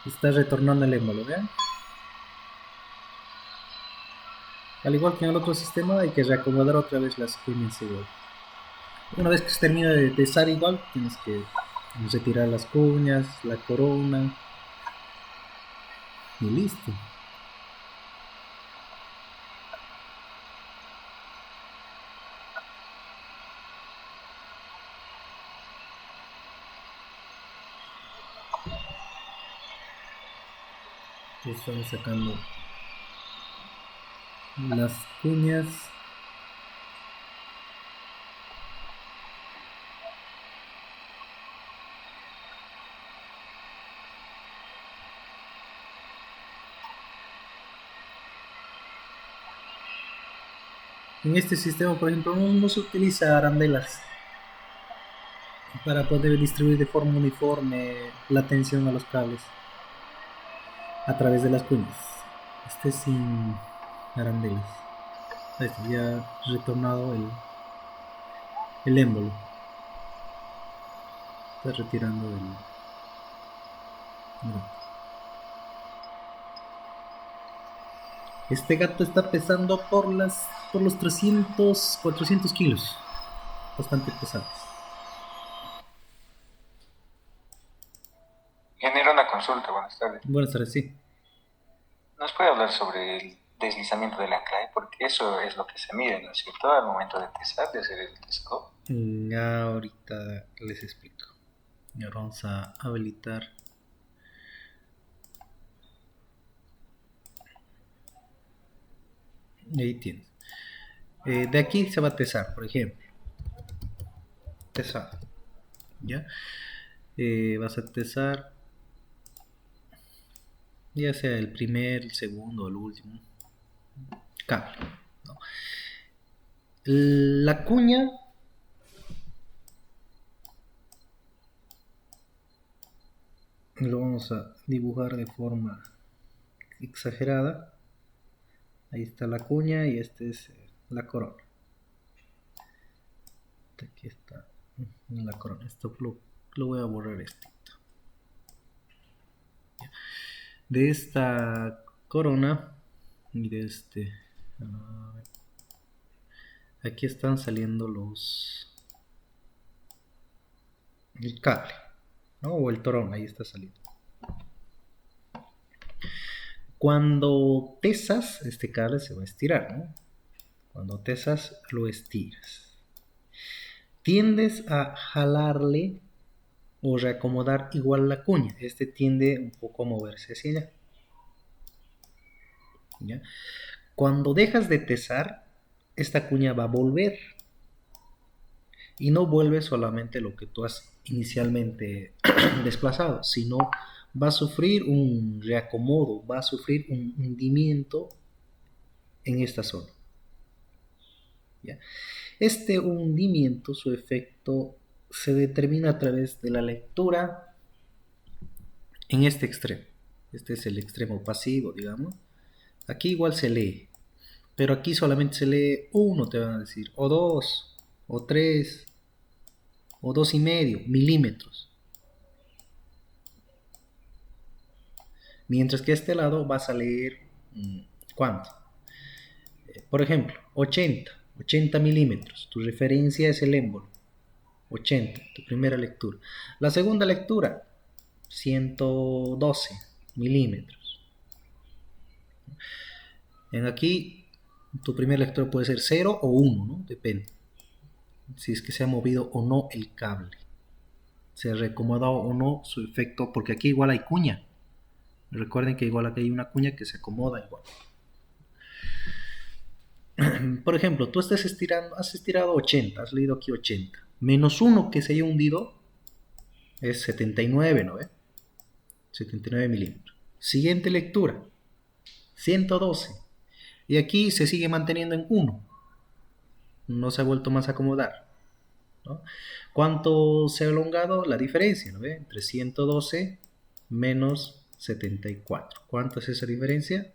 Está retornando el émbolo, ¿vean? Al igual que en el otro sistema, hay que reacomodar otra vez las cuñas igual. Una vez que se termina de pesar igual, tienes que retirar las cuñas, la corona y listo. Estamos sacando las cuñas. En este sistema, por ejemplo, no se utiliza arandelas para poder distribuir de forma uniforme la tensión a los cables a través de las cuñas. Este es sin arandelas. Ahí está, ya retornado el émbolo. Está retirando del... Mira. Este gato está pesando por los 300, 400 kilos. Bastante pesados. Genera una consulta, buenas tardes. Buenas tardes, sí. ¿Nos puede hablar sobre el deslizamiento del anclaje? Porque eso es lo que se mide, ¿no es cierto? Al momento de tesar, de hacer el tesado. Ahorita les explico. Y ahora vamos a habilitar. Ahí tienes. De aquí se va a tesar, por ejemplo. Tesar. ¿Ya? Vas a tesar. Ya sea el primer, el segundo, el último. Cable. ¿No? La cuña. Lo vamos a dibujar de forma exagerada. Ahí está la cuña y esta es la corona. Aquí está la corona. Esto lo voy a borrar esto. De esta corona y de este... aquí están saliendo el cable, ¿no? O el torón, ahí está saliendo. Cuando tesas, este cable se va a estirar, ¿no? Cuando tesas, lo estiras. Tiendes a jalarle o reacomodar igual la cuña. Este tiende un poco a moverse hacia allá. ¿Ya? Cuando dejas de tesar, esta cuña va a volver. Y no vuelve solamente lo que tú has inicialmente desplazado, sino va a sufrir un reacomodo, va a sufrir un hundimiento en esta zona. ¿Ya? Este hundimiento, su efecto, se determina a través de la lectura en este extremo. Este es el extremo pasivo, digamos. Aquí igual se lee, pero aquí solamente se lee 1, te van a decir, o 2, o 3, o 2,5 milímetros. Mientras que a este lado vas a leer, ¿cuánto? Por ejemplo, 80 milímetros. Tu referencia es el émbolo. 80, tu primera lectura. La segunda lectura, 112 milímetros. En aquí, tu primera lectura puede ser 0 o 1, ¿no? Depende. Si es que se ha movido o no el cable. Se ha reacomodado o no su efecto, porque aquí igual hay cuña. Recuerden que igual aquí hay una cuña que se acomoda igual. Por ejemplo, tú estás estirando, has estirado 80, has leído aquí 80. Menos 1 que se haya hundido es 79, ¿no ve? 79 milímetros. Siguiente lectura, 112. Y aquí se sigue manteniendo en 1. No se ha vuelto más a acomodar, ¿no? ¿Cuánto se ha elongado? La diferencia, ¿no ve? Entre 112 menos 74. ¿Cuánto es esa diferencia?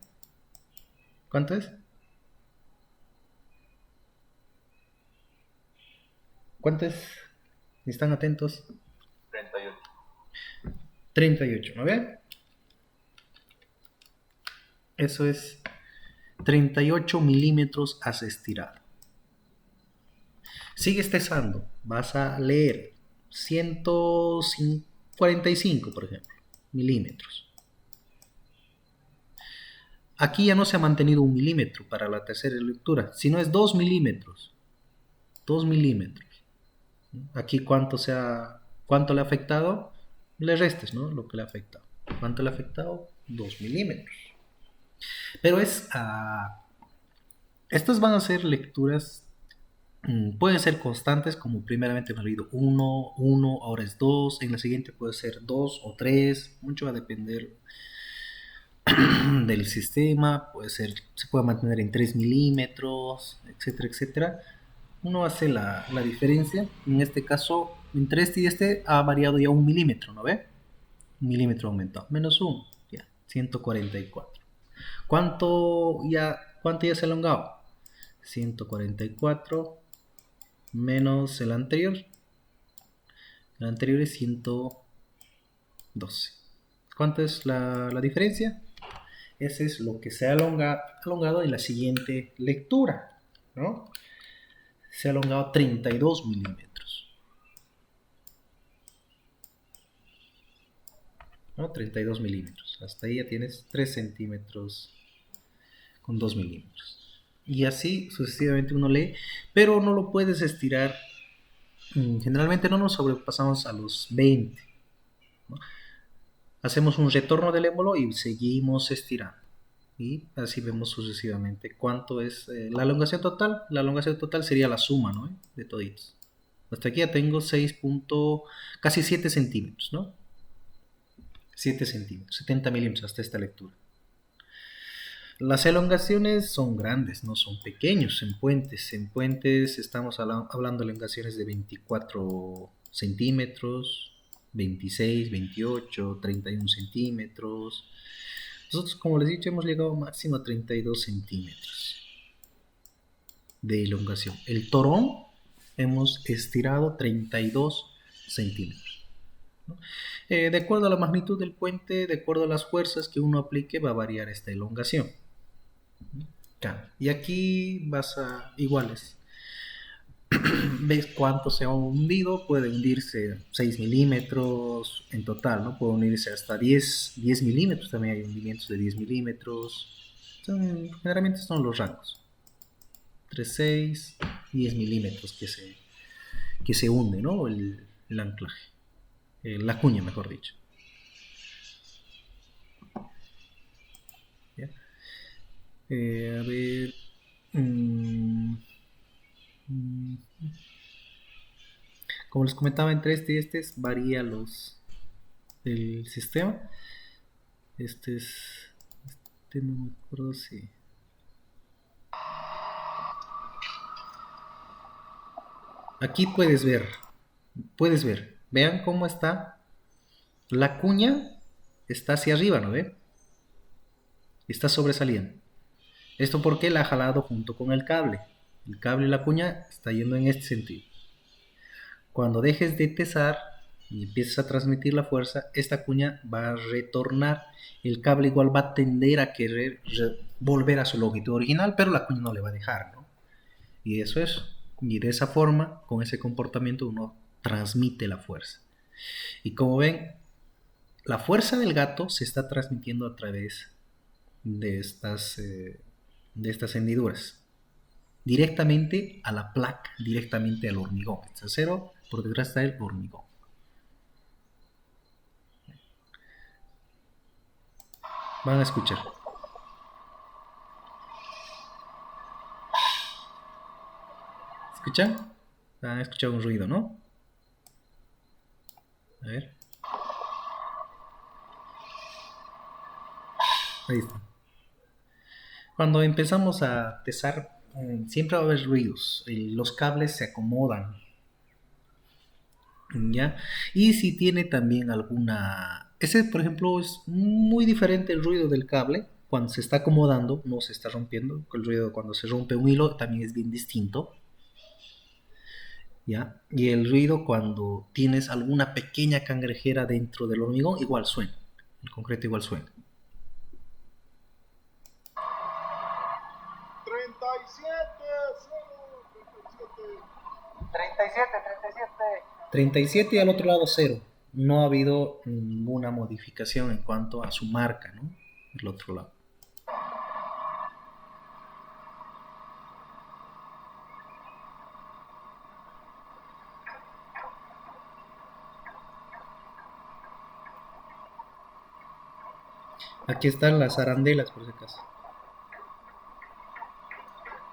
¿Cuánto es? ¿Cuánto es? ¿Están atentos? 38. 38, ¿no ve? Eso es 38 milímetros has estirado. Sigues tesando. Vas a leer 145, por ejemplo, milímetros. Aquí ya no se ha mantenido 1 milímetro para la tercera lectura, sino es 2 milímetros. 2 milímetros. Aquí cuánto le ha afectado, le restes, ¿no? Lo que le ha afectado. ¿Cuánto le ha afectado? 2 milímetros. Pero estas van a ser lecturas, pueden ser constantes, como primeramente hemos leído 1, ahora es 2, en la siguiente puede ser 2 o 3, mucho va a depender del sistema, se puede mantener en 3 milímetros, etcétera, etcétera. Uno hace la diferencia. En este caso, entre este y este ha variado ya 1 milímetro, ¿no ve? 1 milímetro aumentado. Menos 1, ya, 144. ¿Cuánto ya se ha elongado? 144 menos el anterior. El anterior es 112. ¿Cuánto es la diferencia? Ese es lo que se ha alongado en la siguiente lectura, ¿no? Se ha alongado 32 milímetros, ¿no? 32 milímetros. Hasta ahí ya tienes 3 centímetros con 2 milímetros. Y así sucesivamente uno lee, pero no lo puedes estirar. Generalmente no nos sobrepasamos a los 20, ¿no? Hacemos un retorno del émbolo y seguimos estirando. Y así vemos sucesivamente cuánto es la elongación total. La elongación total sería la suma, ¿no? De toditos. Hasta aquí ya tengo 6 casi 7 centímetros, ¿no? 7 centímetros, 70 milímetros hasta esta lectura. Las elongaciones son grandes, no son pequeños en puentes. En puentes estamos hablando de elongaciones de 24 centímetros, 26, 28, 31 centímetros. Nosotros, como les he dicho, hemos llegado máximo a 32 centímetros de elongación. El torón hemos estirado 32 centímetros, ¿no? De acuerdo a la magnitud del puente, de acuerdo a las fuerzas que uno aplique, va a variar esta elongación. Y aquí vas a iguales. ¿Ves cuánto se ha hundido? Puede hundirse 6 milímetros en total, ¿no? Puede hundirse hasta 10 milímetros. También hay hundimientos de 10 milímetros. Generalmente son los rangos. Entre 6 y 10 milímetros que se hunde, ¿no? El anclaje. La cuña, mejor dicho. ¿Ya? A ver. Como les comentaba, entre este y este varía el sistema. Este no me acuerdo si. Aquí puedes ver, vean cómo está la cuña, está hacia arriba, ¿no ve? Está sobresaliendo. Esto porque la ha jalado junto con el cable y la cuña está yendo en este sentido. Cuando dejes de tesar y empieces a transmitir la fuerza, esta cuña va a retornar. El cable igual va a tender a querer volver a su longitud original, pero la cuña no le va a dejar, ¿no? Y eso es. Y de esa forma, con ese comportamiento, uno transmite la fuerza. Y como ven, la fuerza del gato se está transmitiendo a través de estas hendiduras. Directamente a la placa, directamente al hormigón. Este acero, por detrás está el hormigón. Van a escuchar. ¿Escuchan? Han escuchado un ruido, ¿no? A ver. Ahí está. Cuando empezamos a tesar, siempre va a haber ruidos. Los cables se acomodan, ¿ya? Y si tiene también alguna... Ese, por ejemplo, es muy diferente el ruido del cable. Cuando se está acomodando, no se está rompiendo. El ruido cuando se rompe un hilo también es bien distinto, ¿ya? Y el ruido cuando tienes alguna pequeña cangrejera dentro del hormigón, igual suena. El concreto igual suena. 37 y al otro lado 0. No ha habido ninguna modificación en cuanto a su marca, ¿no? El otro lado. Aquí están las arandelas, por si acaso.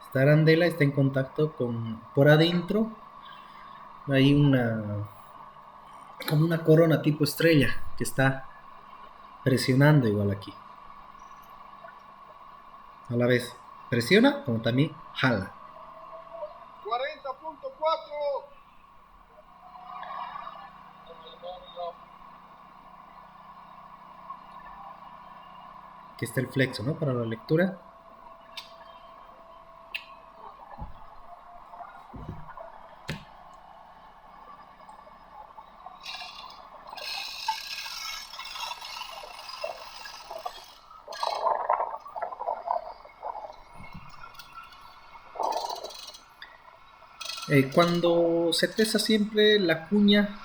Esta arandela está en contacto con... Por adentro hay como una corona tipo estrella que está presionando igual aquí. A la vez presiona como también jala. 40.4. Aquí está el flexo, ¿no? Para la lectura. Cuando se pesa siempre la cuña,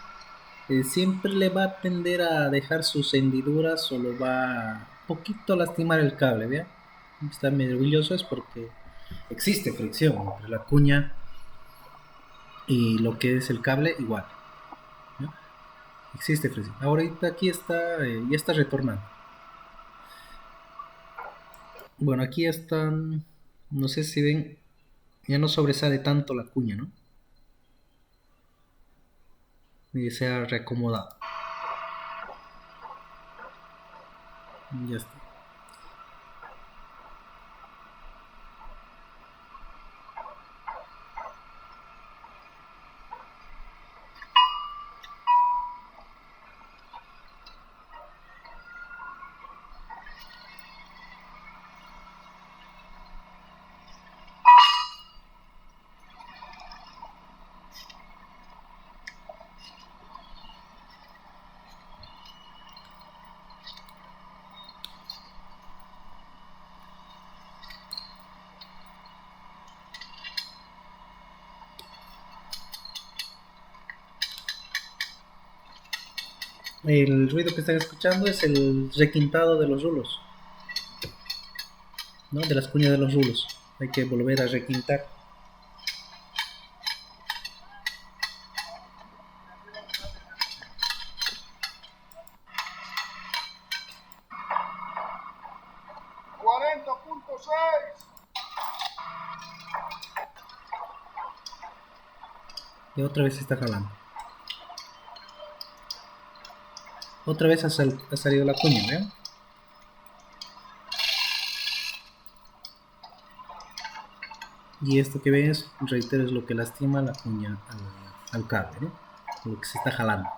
siempre le va a tender a dejar sus hendiduras o lo va a poquito a lastimar el cable, ¿vean? Está medio orgulloso es porque existe fricción entre la cuña y lo que es el cable igual, ¿no? Existe fricción. Ahorita aquí está, ya está retornando. Bueno, aquí están, no sé si ven, ya no sobresale tanto la cuña, ¿no? Y se ha reacomodado. Ya está. El ruido que están escuchando es el requintado de los rulos, ¿no? De las cuñas de los rulos. Hay que volver a requintar. Y otra vez está jalando. Otra vez ha salido la cuña, ¿vean? Y esto que ven es, reitero, es lo que lastima la cuña al cable, ¿no? Lo que se está jalando.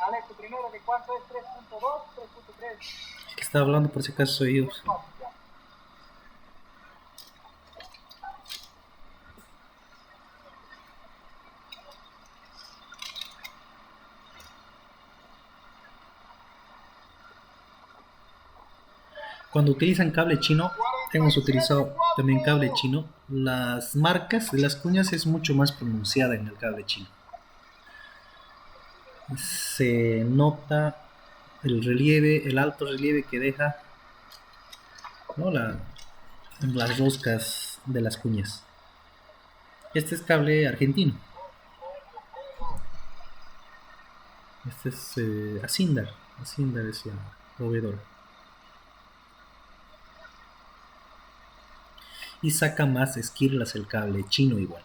Alex, primero, ¿de cuánto es 3.2, 3.3? El que está hablando por si acaso soy yo. Cuando utilizan cable chino, hemos utilizado también cable chino. Las marcas de las cuñas es mucho más pronunciada en el cable chino. Se nota el relieve, el alto relieve que deja, ¿no? Las roscas de las cuñas. Este es cable argentino. Este es Asindar. Asindar es la proveedora. Y saca más esquirlas el cable chino igual.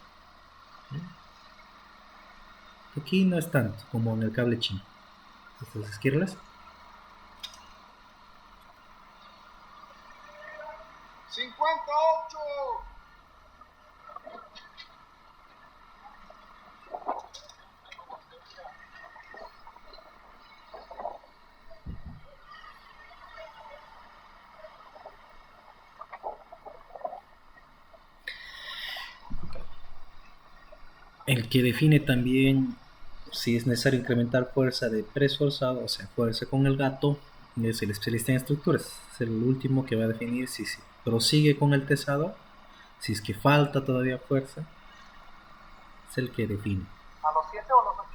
Aquí no es tanto como en el cable chino. Estas esquirlas. 58. El que define también si es necesario incrementar fuerza de press forzado, o sea, fuerza con el gato, es el especialista en estructuras. Es el último que va a definir si prosigue con el tesado, si es que falta todavía fuerza. Es el que define. ¿A los 7 o a los 8?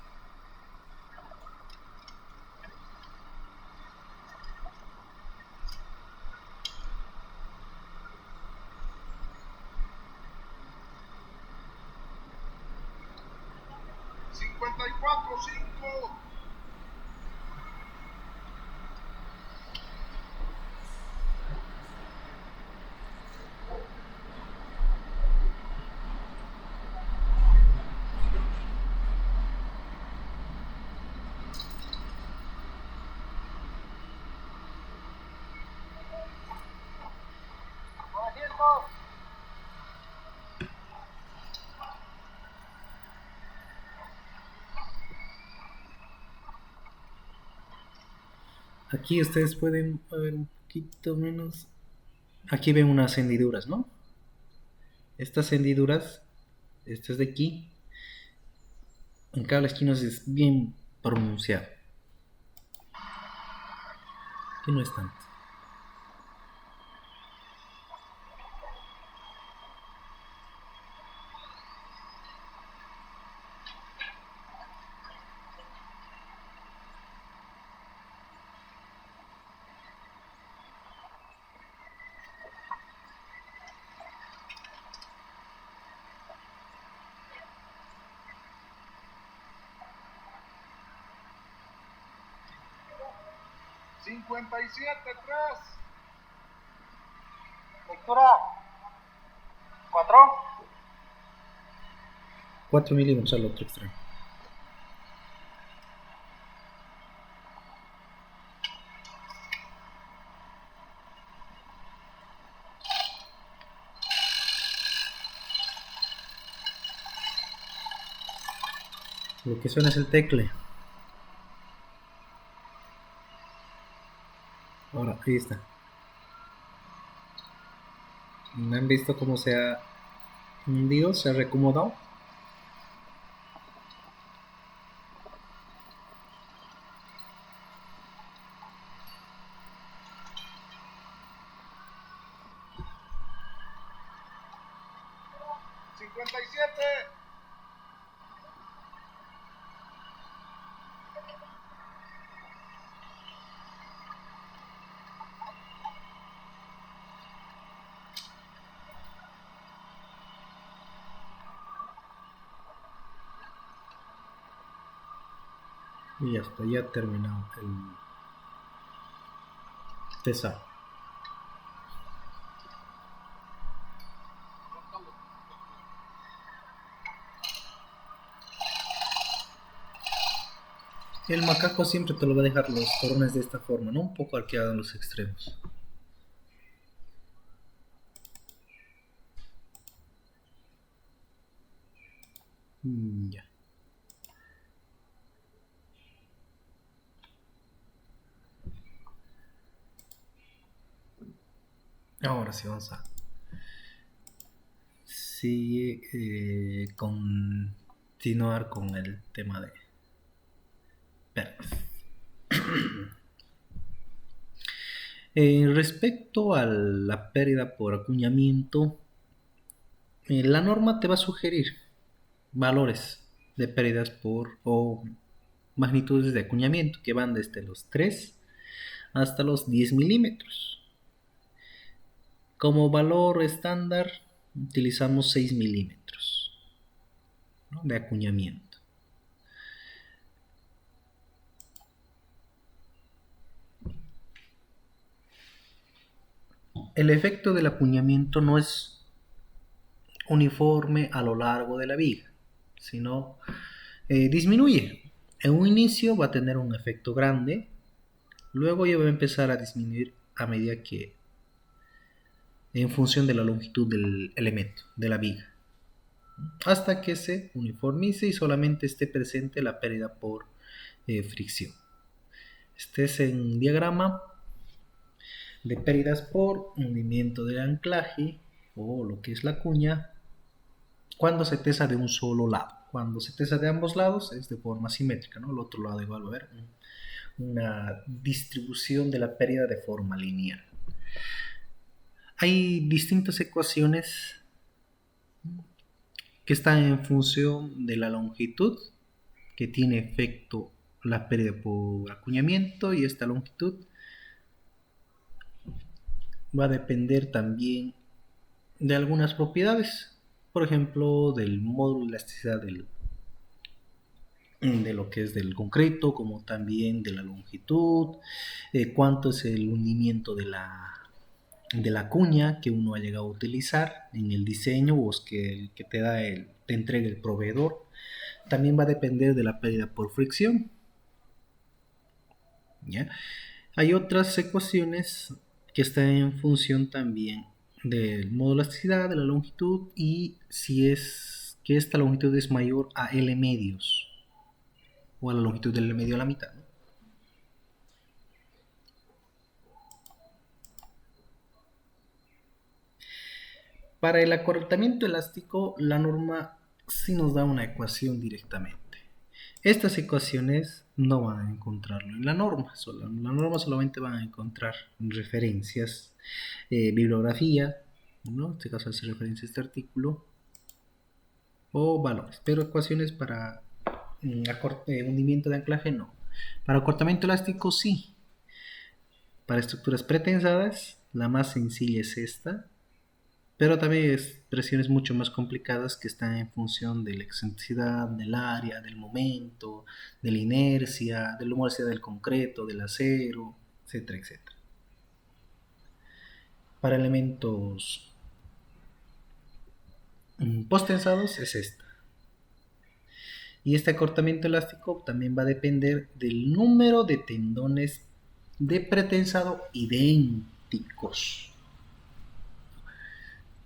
Aquí ustedes pueden ver un poquito menos. Aquí ven unas hendiduras, ¿no? Estas hendiduras, estas de aquí, en cada esquina es bien pronunciado. Aquí no es tanto. Lectura 4. 4 milímetros al otro extremo. Lo que suena es el tecle. Ahora, ahí está. ¿Han visto cómo se ha hundido? ¿Se ha reacomodado? Y ya está, ya ha terminado el tesado. El macaco siempre te lo va a dejar los cordones de esta forma, ¿no? Un poco arqueado en los extremos. Ya. Ahora sí vamos a continuar con el tema de perros. Respecto a la pérdida por acuñamiento, la norma te va a sugerir valores de pérdidas por o magnitudes de acuñamiento que van desde los 3 hasta los 10 milímetros. Como valor estándar utilizamos 6 milímetros, ¿no?, de acuñamiento. El efecto del acuñamiento no es uniforme a lo largo de la viga, sino disminuye. En un inicio va a tener un efecto grande, luego ya va a empezar a disminuir a medida que, en función de la longitud del elemento, de la viga, hasta que se uniformice y solamente esté presente la pérdida por fricción. Este es un diagrama de pérdidas por hundimiento del anclaje o lo que es la cuña cuando se tesa de un solo lado. Cuando se tesa de ambos lados es de forma simétrica, ¿no? El otro lado igual va a haber una distribución de la pérdida de forma lineal. Hay distintas ecuaciones que están en función de la longitud que tiene efecto la pérdida por acuñamiento, y esta longitud va a depender también de algunas propiedades, por ejemplo del módulo de elasticidad de lo que es del concreto, como también de la longitud, cuánto es el hundimiento de la cuña que uno ha llegado a utilizar en el diseño o es que el que te entrega el proveedor. También va a depender de la pérdida por fricción. ¿Ya? Hay otras ecuaciones que están en función también del módulo de elasticidad, de la longitud, y si es que esta longitud es mayor a L medios, o a la longitud del L medio a la mitad, ¿no? Para el acortamiento elástico, la norma sí nos da una ecuación directamente. Estas ecuaciones no van a encontrarlo en la norma. En la norma solamente van a encontrar referencias, bibliografía, ¿no? En este caso hace referencia a este artículo, o valores, pero ecuaciones para hundimiento de anclaje no. Para acortamiento elástico sí. Para estructuras pretensadas, la más sencilla es esta, pero también hay expresiones mucho más complicadas que están en función de la excentricidad, del área, del momento, de la inercia, de la humorosidad del concreto, del acero, etcétera, etcétera. Para elementos postensados es esta. Y este acortamiento elástico también va a depender del número de tendones de pretensado idénticos.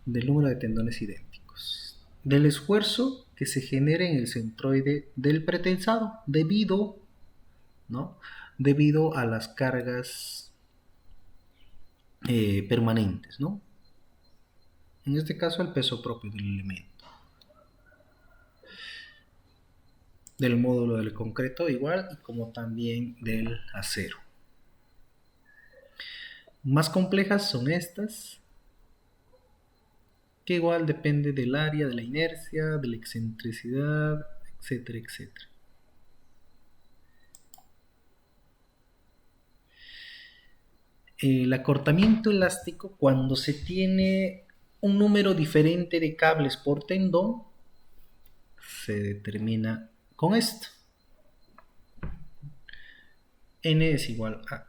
Del número de tendones idénticos, del esfuerzo que se genere en el centroide del pretensado debido a las cargas permanentes, ¿no? En este caso el peso propio del elemento. Del módulo del concreto igual, y como también del acero. Más complejas son estas, que igual depende del área, de la inercia, de la excentricidad, etcétera, etcétera. El acortamiento elástico, cuando se tiene un número diferente de cables por tendón, se determina con esto. N es igual a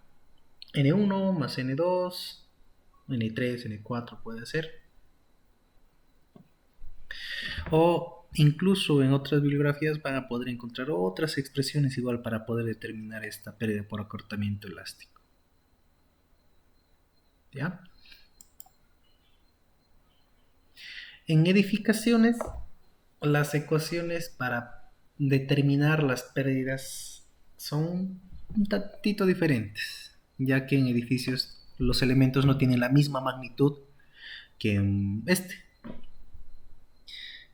N1 más N2, N3, N4 puede ser. O incluso en otras bibliografías van a poder encontrar otras expresiones igual para poder determinar esta pérdida por acortamiento elástico. ¿Ya? En edificaciones, las ecuaciones para determinar las pérdidas son un tantito diferentes, ya que en edificios los elementos no tienen la misma magnitud que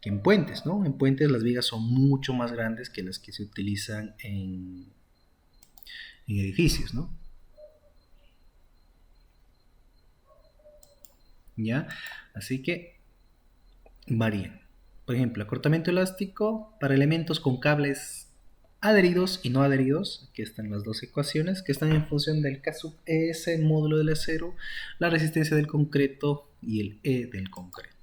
en puentes, ¿no? En puentes las vigas son mucho más grandes que las que se utilizan en edificios, ¿no? ¿Ya? Así que varían. Por ejemplo, acortamiento elástico para elementos con cables adheridos y no adheridos. Aquí están las dos ecuaciones que están en función del K sub ES, el módulo del acero, la resistencia del concreto y el E del concreto.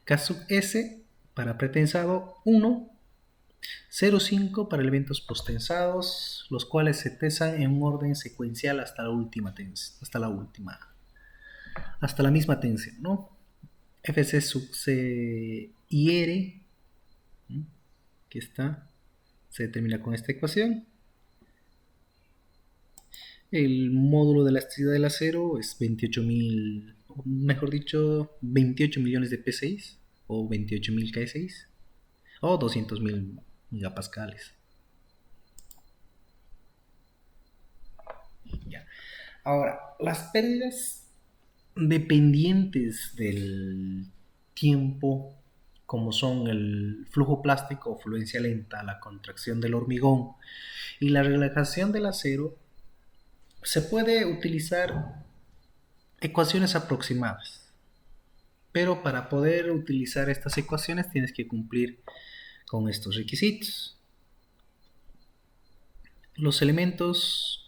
K sub S para pretensado 1, 0,5 para elementos postensados, los cuales se tesan en un orden secuencial hasta la misma tensión, ¿no? Fc sub C y R, que se determina con esta ecuación. El módulo de elasticidad del acero es 28 millones de P6 o 28.000 K6 o 200.000 megapascales. Ya. Ahora, las pérdidas dependientes del tiempo, como son el flujo plástico o fluencia lenta, la contracción del hormigón y la relajación del acero, se puede utilizar ecuaciones aproximadas, pero para poder utilizar estas ecuaciones tienes que cumplir con estos requisitos. Los elementos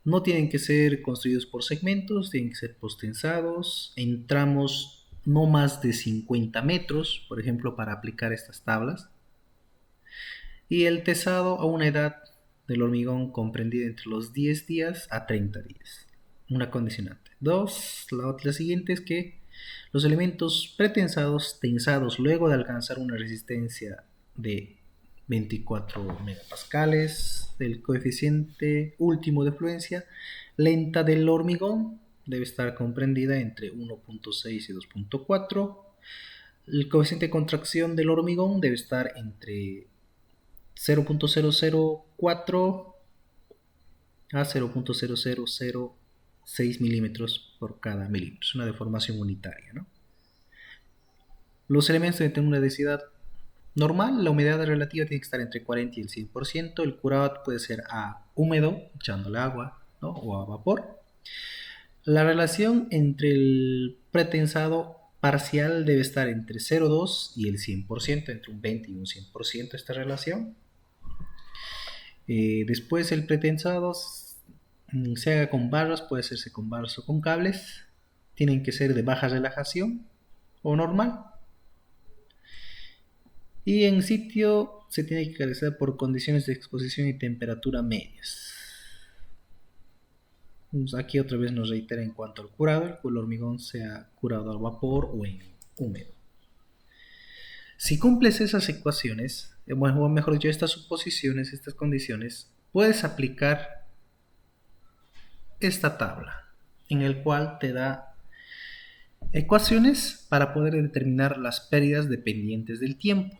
no tienen que ser construidos por segmentos, tienen que ser postensados en tramos no más de 50 metros, por ejemplo, para aplicar estas tablas. Y el tesado a una edad del hormigón comprendida entre los 10 días a 30 días. Una condicionante. La siguiente es que los elementos pretensados, tensados luego de alcanzar una resistencia de 24 megapascales, el coeficiente último de fluencia lenta del hormigón debe estar comprendida entre 1.6 y 2.4. El coeficiente de contracción del hormigón debe estar entre 0.004 a 0.0006 milímetros por cada milímetro. Es una deformación unitaria, ¿no? Los elementos deben tener una densidad normal. La humedad relativa tiene que estar entre 40 y el 100%. El curado puede ser a húmedo, echándole agua, ¿no? O a vapor. La relación entre el pretensado parcial debe estar entre 0,2 y el 100%, entre un 20 y un 100% esta relación. Después el pretensado se haga con barras, puede hacerse con barras o con cables. Tienen que ser de baja relajación o normal. Y en sitio se tiene que caracterizar por condiciones de exposición y temperatura medias. Aquí otra vez nos reitera en cuanto al curado, el hormigón sea curado al vapor o en húmedo. Si cumples esas ecuaciones, o mejor dicho, estas suposiciones, estas condiciones, puedes aplicar esta tabla, en el cual te da ecuaciones para poder determinar las pérdidas dependientes del tiempo.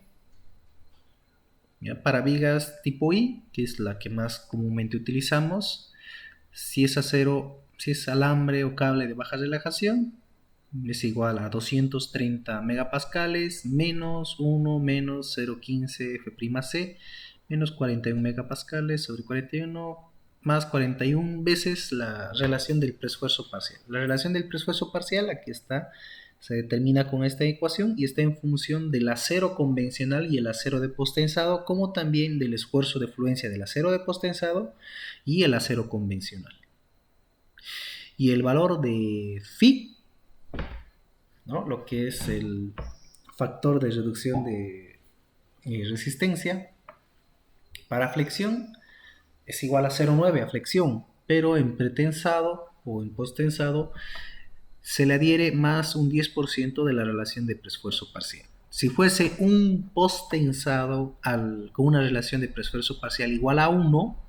¿Ya? Para vigas tipo I, que es la que más comúnmente utilizamos, si es acero, si es alambre o cable de baja relajación, es igual a 230 megapascales menos 1 menos 0,15 F'C menos 41 megapascales sobre 41 más 41 veces la relación del preesfuerzo parcial. La relación del preesfuerzo parcial, aquí está, se determina con esta ecuación y está en función del acero convencional y el acero de posttensado, como también del esfuerzo de fluencia del acero de posttensado y el acero convencional. Y el valor de Phi, ¿no? Lo que es el factor de reducción de resistencia para flexión, es igual a 0,9 a flexión, pero en pretensado o en posttensado se le adhiere más un 10% de la relación de preesfuerzo parcial. Si fuese un posttensado con una relación de preesfuerzo parcial igual a 1,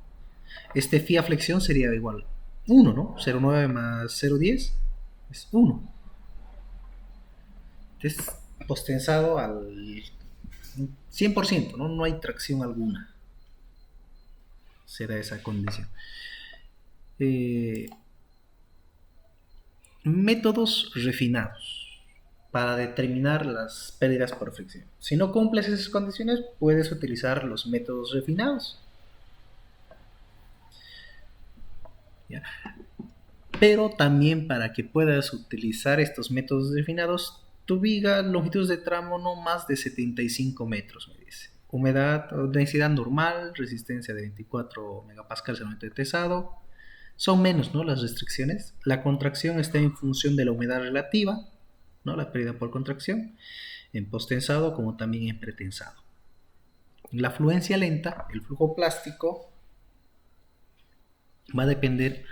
este phi a flexión sería igual a 1, ¿no? 0,9 más 0,10 es 1. Es posttensado al 100%, ¿no? No hay tracción alguna. Será esa condición. Métodos refinados para determinar las pérdidas por fricción. Si no cumples esas condiciones, puedes utilizar los métodos refinados. ¿Ya? Pero también para que puedas utilizar estos métodos refinados, tu viga, longitud de tramo no más de 75 metros, me dice. Humedad o densidad normal, resistencia de 24 megapascales al momento de tesado. Son menos, ¿no?, las restricciones. La contracción está en función de la humedad relativa, ¿no?, la pérdida por contracción, en posttensado como también en pretensado. La fluencia lenta, el flujo plástico, va a depender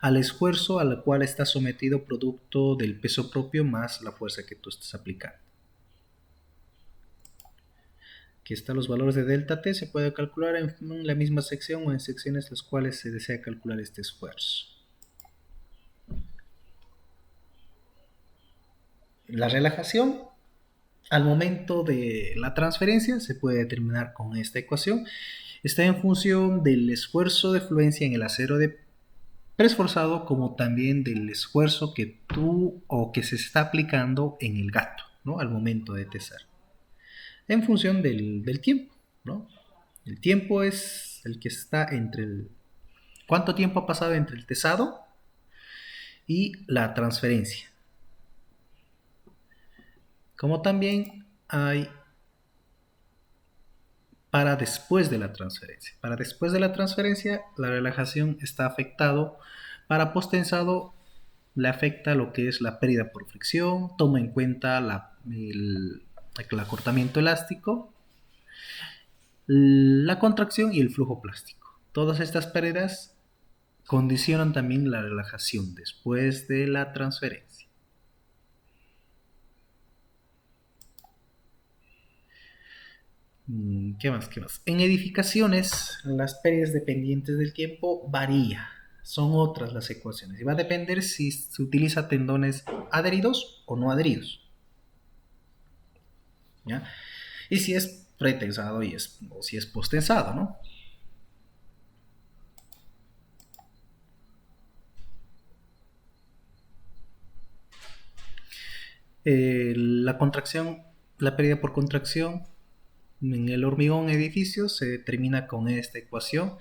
al esfuerzo al cual está sometido producto del peso propio más la fuerza que tú estás aplicando. Aquí están los valores de delta T, se puede calcular en la misma sección o en secciones las cuales se desea calcular este esfuerzo. La relajación al momento de la transferencia se puede determinar con esta ecuación. Está en función del esfuerzo de fluencia en el acero de preesforzado, como también del esfuerzo que tú o que se está aplicando en el gato, ¿no?, al momento de tesar. En función del tiempo, ¿no? El tiempo es el que está entre cuánto tiempo ha pasado entre el tesado y la transferencia. Como también hay para después de la transferencia. Para después de la transferencia, la relajación está afectado. Para posttensado, le afecta lo que es la pérdida por fricción, toma en cuenta el acortamiento elástico, la contracción y el flujo plástico. Todas estas pérdidas condicionan también la relajación después de la transferencia. ¿Qué más? En edificaciones, las pérdidas dependientes del tiempo varía Son otras las ecuaciones. Y va a depender si se utiliza tendones adheridos o no adheridos. ¿Ya? Y si es pretensado o si es posttensado, ¿no? La contracción, la pérdida por contracción en el hormigón edificio se determina con esta ecuación.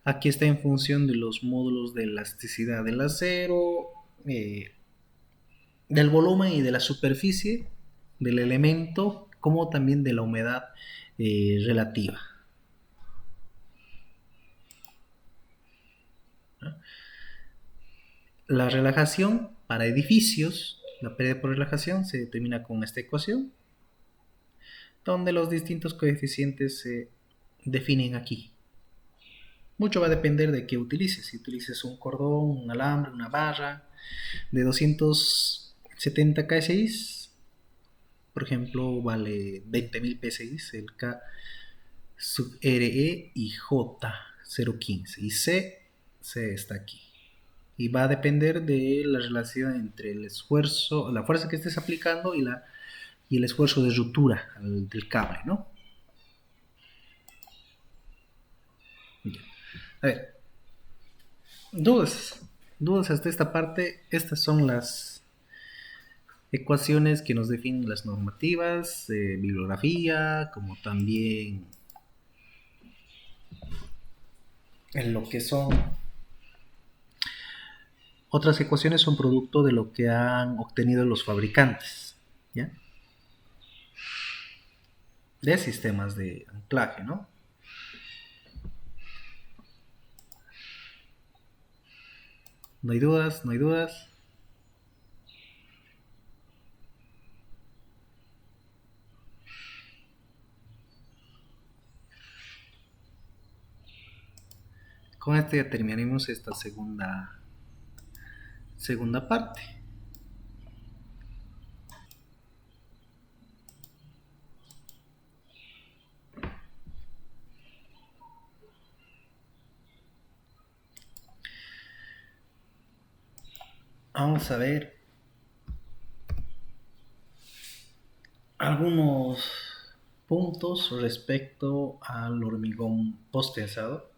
Aquí está en función de los módulos de elasticidad del acero, del volumen y de la superficie del elemento, como también de la humedad relativa. La relajación para edificios, la pérdida por relajación se determina con esta ecuación, donde los distintos coeficientes se definen aquí. Mucho va a depender de qué utilices. Si utilices un cordón, un alambre, una barra de 270 kSI, por ejemplo, vale 20.000 PSI, el K sub RE y J 0.15. Y C está aquí. Y va a depender de la relación entre el esfuerzo, la fuerza que estés aplicando y el esfuerzo de ruptura del cable, ¿no? Bien. A ver, dudas hasta esta parte. Estas son las ecuaciones que nos definen las normativas, bibliografía, como también en lo que son otras ecuaciones son producto de lo que han obtenido los fabricantes, ¿ya? De sistemas de anclaje, ¿no? No hay dudas, no hay dudas. Con esto ya terminaremos esta segunda parte. Vamos a ver algunos puntos respecto al hormigón posttensado,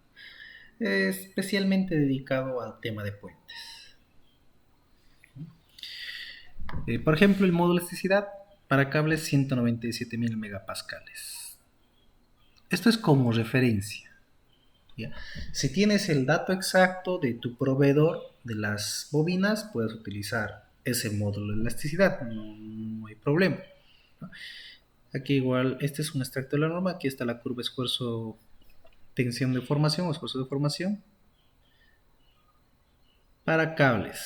especialmente dedicado al tema de puentes. Por ejemplo, el módulo de elasticidad para cables 197.000 megapascales. Esto es como referencia, ¿ya? Si tienes el dato exacto de tu proveedor de las bobinas, puedes utilizar ese módulo de elasticidad, no hay problema, ¿no? Aquí igual, este es un extracto de la norma, aquí está la curva esfuerzo tensión de formación o esfuerzo de formación para cables.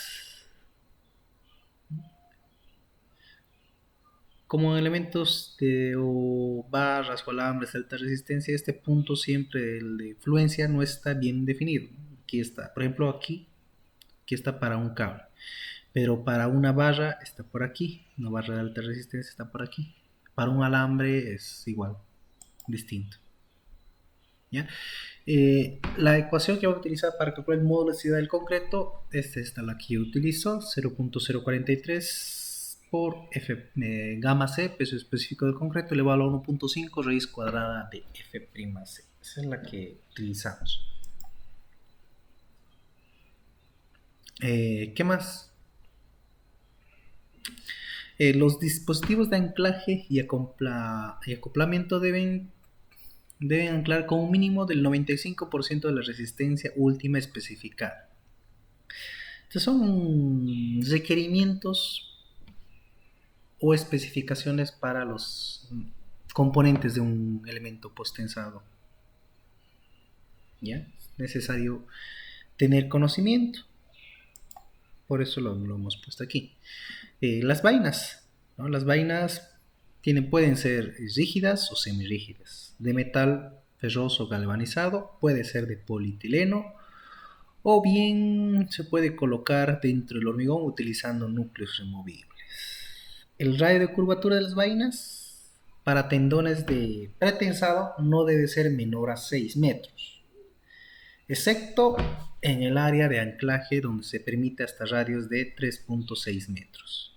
Como elementos o barras o alambres de alta resistencia, este punto siempre, el de fluencia, no está bien definido. Aquí está, por ejemplo, aquí está para un cable, pero para una barra está por aquí, una barra de alta resistencia está por aquí. Para un alambre es igual, distinto, ¿ya? La ecuación que voy a utilizar para calcular el módulo de elasticidad del concreto, esta es la que yo utilizo, 0.043 por F, gamma C, peso específico del concreto, elevado a 1.5 raíz cuadrada de F', C. Esa es la que utilizamos. ¿Qué más? Los dispositivos de anclaje y acoplamiento deben anclar con un mínimo del 95% de la resistencia última especificada. Estos son requerimientos o especificaciones para los componentes de un elemento posttensado. ¿Ya? Es necesario tener conocimiento. Por eso lo hemos puesto aquí. Las vainas, ¿no? Las vainas pueden ser rígidas o semirrígidas, de metal ferroso galvanizado, puede ser de polietileno, o bien se puede colocar dentro del hormigón utilizando núcleos removibles. El radio de curvatura de las vainas para tendones de pretensado no debe ser menor a 6 metros. excepto en el área de anclaje donde se permite hasta radios de 3.6 metros.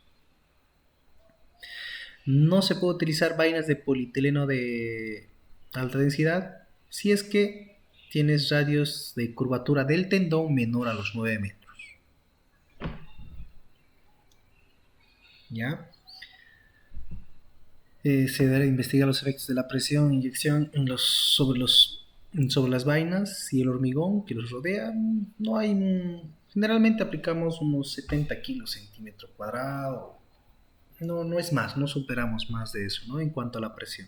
No se puede utilizar vainas de polietileno de alta densidad si es que tienes radios de curvatura del tendón menor a los 9 metros. ¿Ya? Se debe investigar los efectos de la presión, inyección sobre las vainas y el hormigón que los rodea. No hay, generalmente aplicamos unos 70 kilos centímetro cuadrado. No es más, no superamos más de eso, ¿no? En cuanto a la presión.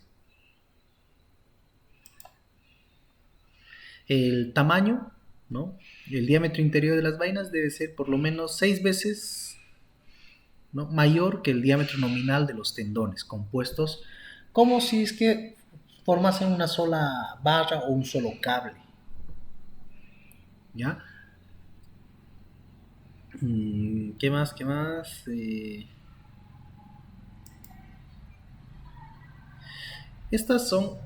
El tamaño, ¿no? El diámetro interior de las vainas debe ser por lo menos 6 veces, ¿no?, mayor que el diámetro nominal de los tendones compuestos, como si es que formasen una sola barra o un solo cable. ¿Ya? ¿Qué más? Estas son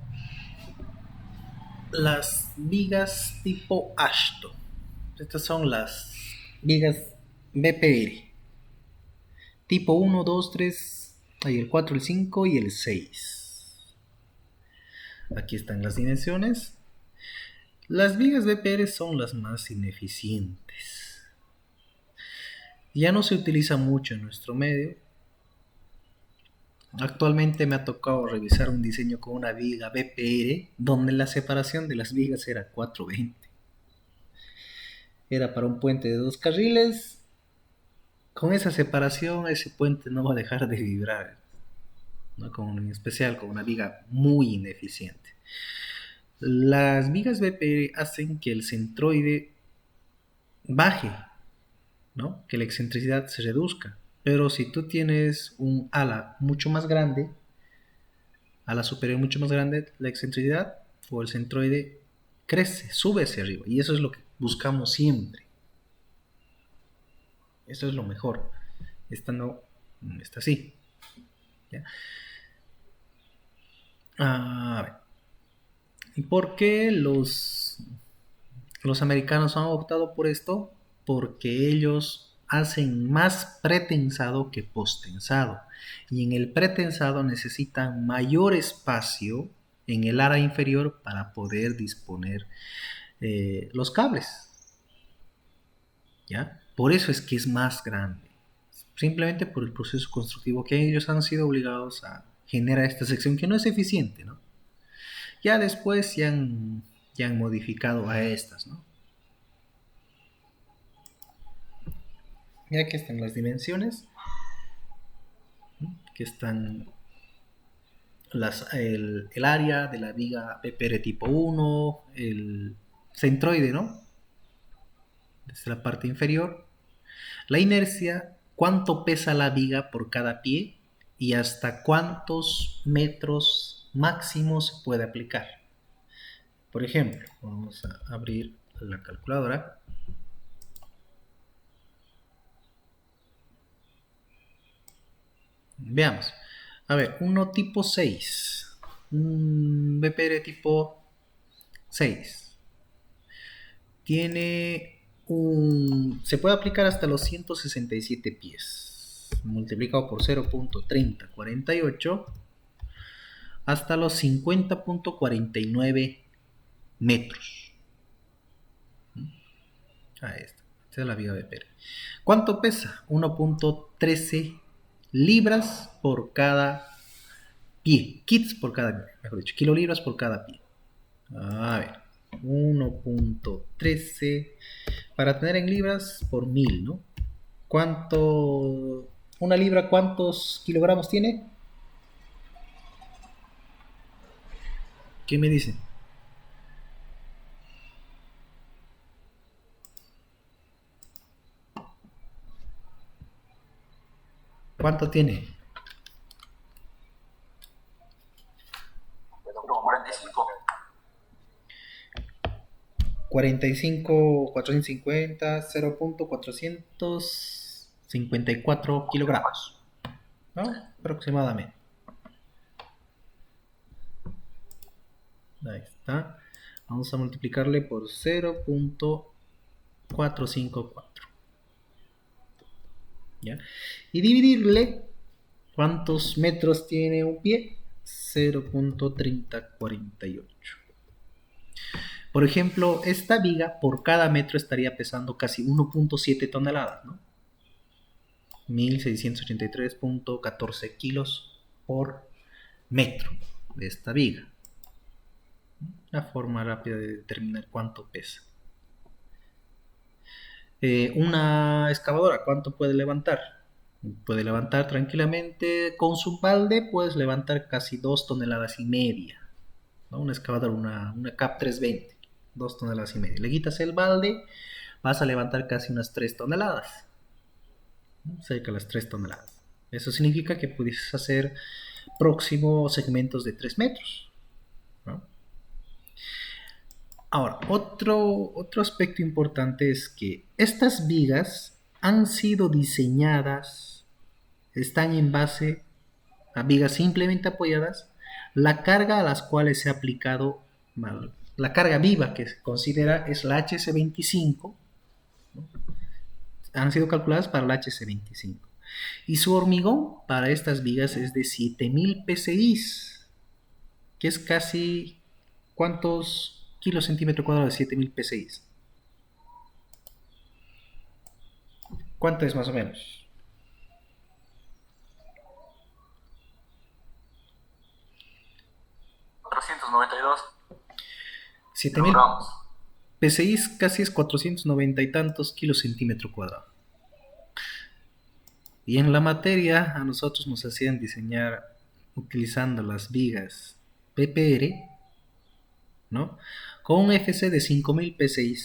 las vigas tipo Ashton. Estas son las vigas BPR. Tipo 1, 2, 3, hay el 4, el 5 y el 6. Aquí están las dimensiones. Las vigas BPR son las más ineficientes. Ya no se utiliza mucho en nuestro medio. Actualmente me ha tocado revisar un diseño con una viga BPR donde la separación de las vigas era 420. Era para un puente de 2 carriles. Con esa separación ese puente no va a dejar de vibrar, ¿no? En especial con una viga muy ineficiente. Las vigas BPR hacen que el centroide baje, ¿no?, que la excentricidad se reduzca. Pero si tú tienes un ala mucho más grande, ala superior mucho más grande, la excentricidad o el centroide crece, sube hacia arriba. Y eso es lo que buscamos siempre. Eso es lo mejor. Esta no, está así. ¿Ya? A ver. ¿Y por qué los americanos han optado por esto? Porque ellos hacen más pretensado que postensado. Y en el pretensado necesitan mayor espacio en el ara inferior para poder disponer los cables. ¿Ya? Por eso es que es más grande. Simplemente por el proceso constructivo que ellos han sido obligados a generar esta sección que no es eficiente, ¿no? Ya después ya han modificado a estas, ¿no? Y aquí están las dimensiones, que están el área de la viga PPR tipo 1, el centroide, ¿no?, desde la parte inferior, la inercia, cuánto pesa la viga por cada pie y hasta cuántos metros máximos se puede aplicar. Por ejemplo, vamos a abrir la calculadora. Veamos. A ver, uno tipo 6. Un BPR tipo 6. Se puede aplicar hasta los 167 pies. Multiplicado por 0.3048 hasta los 50.49 metros. Ahí está. Esta es la viga BPR. ¿Cuánto pesa? 1.13 libras por cada pie. Kilolibras por cada pie. A ver, 1.13 para tener en libras por 1000, ¿no? ¿Una libra cuántos kilogramos tiene? ¿Qué me dicen? ¿Cuánto tiene? 45, 450, 0.454 kilogramos, ¿no? Aproximadamente. Ahí está. Vamos a multiplicarle por 0.454. ¿Ya? Y dividirle, ¿cuántos metros tiene un pie? 0.3048. Por ejemplo, esta viga por cada metro estaría pesando casi 1.7 toneladas, ¿no? 1683.14 kilos por metro de esta viga. La forma rápida de determinar cuánto pesa. Una excavadora, ¿cuánto puede levantar? Puede levantar tranquilamente, con su balde puedes levantar casi 2 toneladas y media, ¿no? Una excavadora, una CAP 320, 2 toneladas y media. Le quitas el balde, vas a levantar casi unas 3 toneladas, ¿no? Cerca de las 3 toneladas. Eso significa que pudieses hacer próximos segmentos de 3 metros, ¿no? Ahora, otro aspecto importante es que estas vigas han sido diseñadas, están en base a vigas simplemente apoyadas, la carga a las cuales se ha aplicado, la carga viva que se considera es la HS25, ¿no? Han sido calculadas para la HS25. Y su hormigón para estas vigas es de 7000 psi, que es casi, ¿cuántos kilos centímetro cuadrado de 7000 psi? ¿Cuánto es más o menos? $492 7000 kilogramos. psi casi es 490 y tantos kilos centímetro cuadrado. Y en la materia a nosotros nos hacían diseñar utilizando las vigas PPR, ¿no? Con un FC de 5000 psi.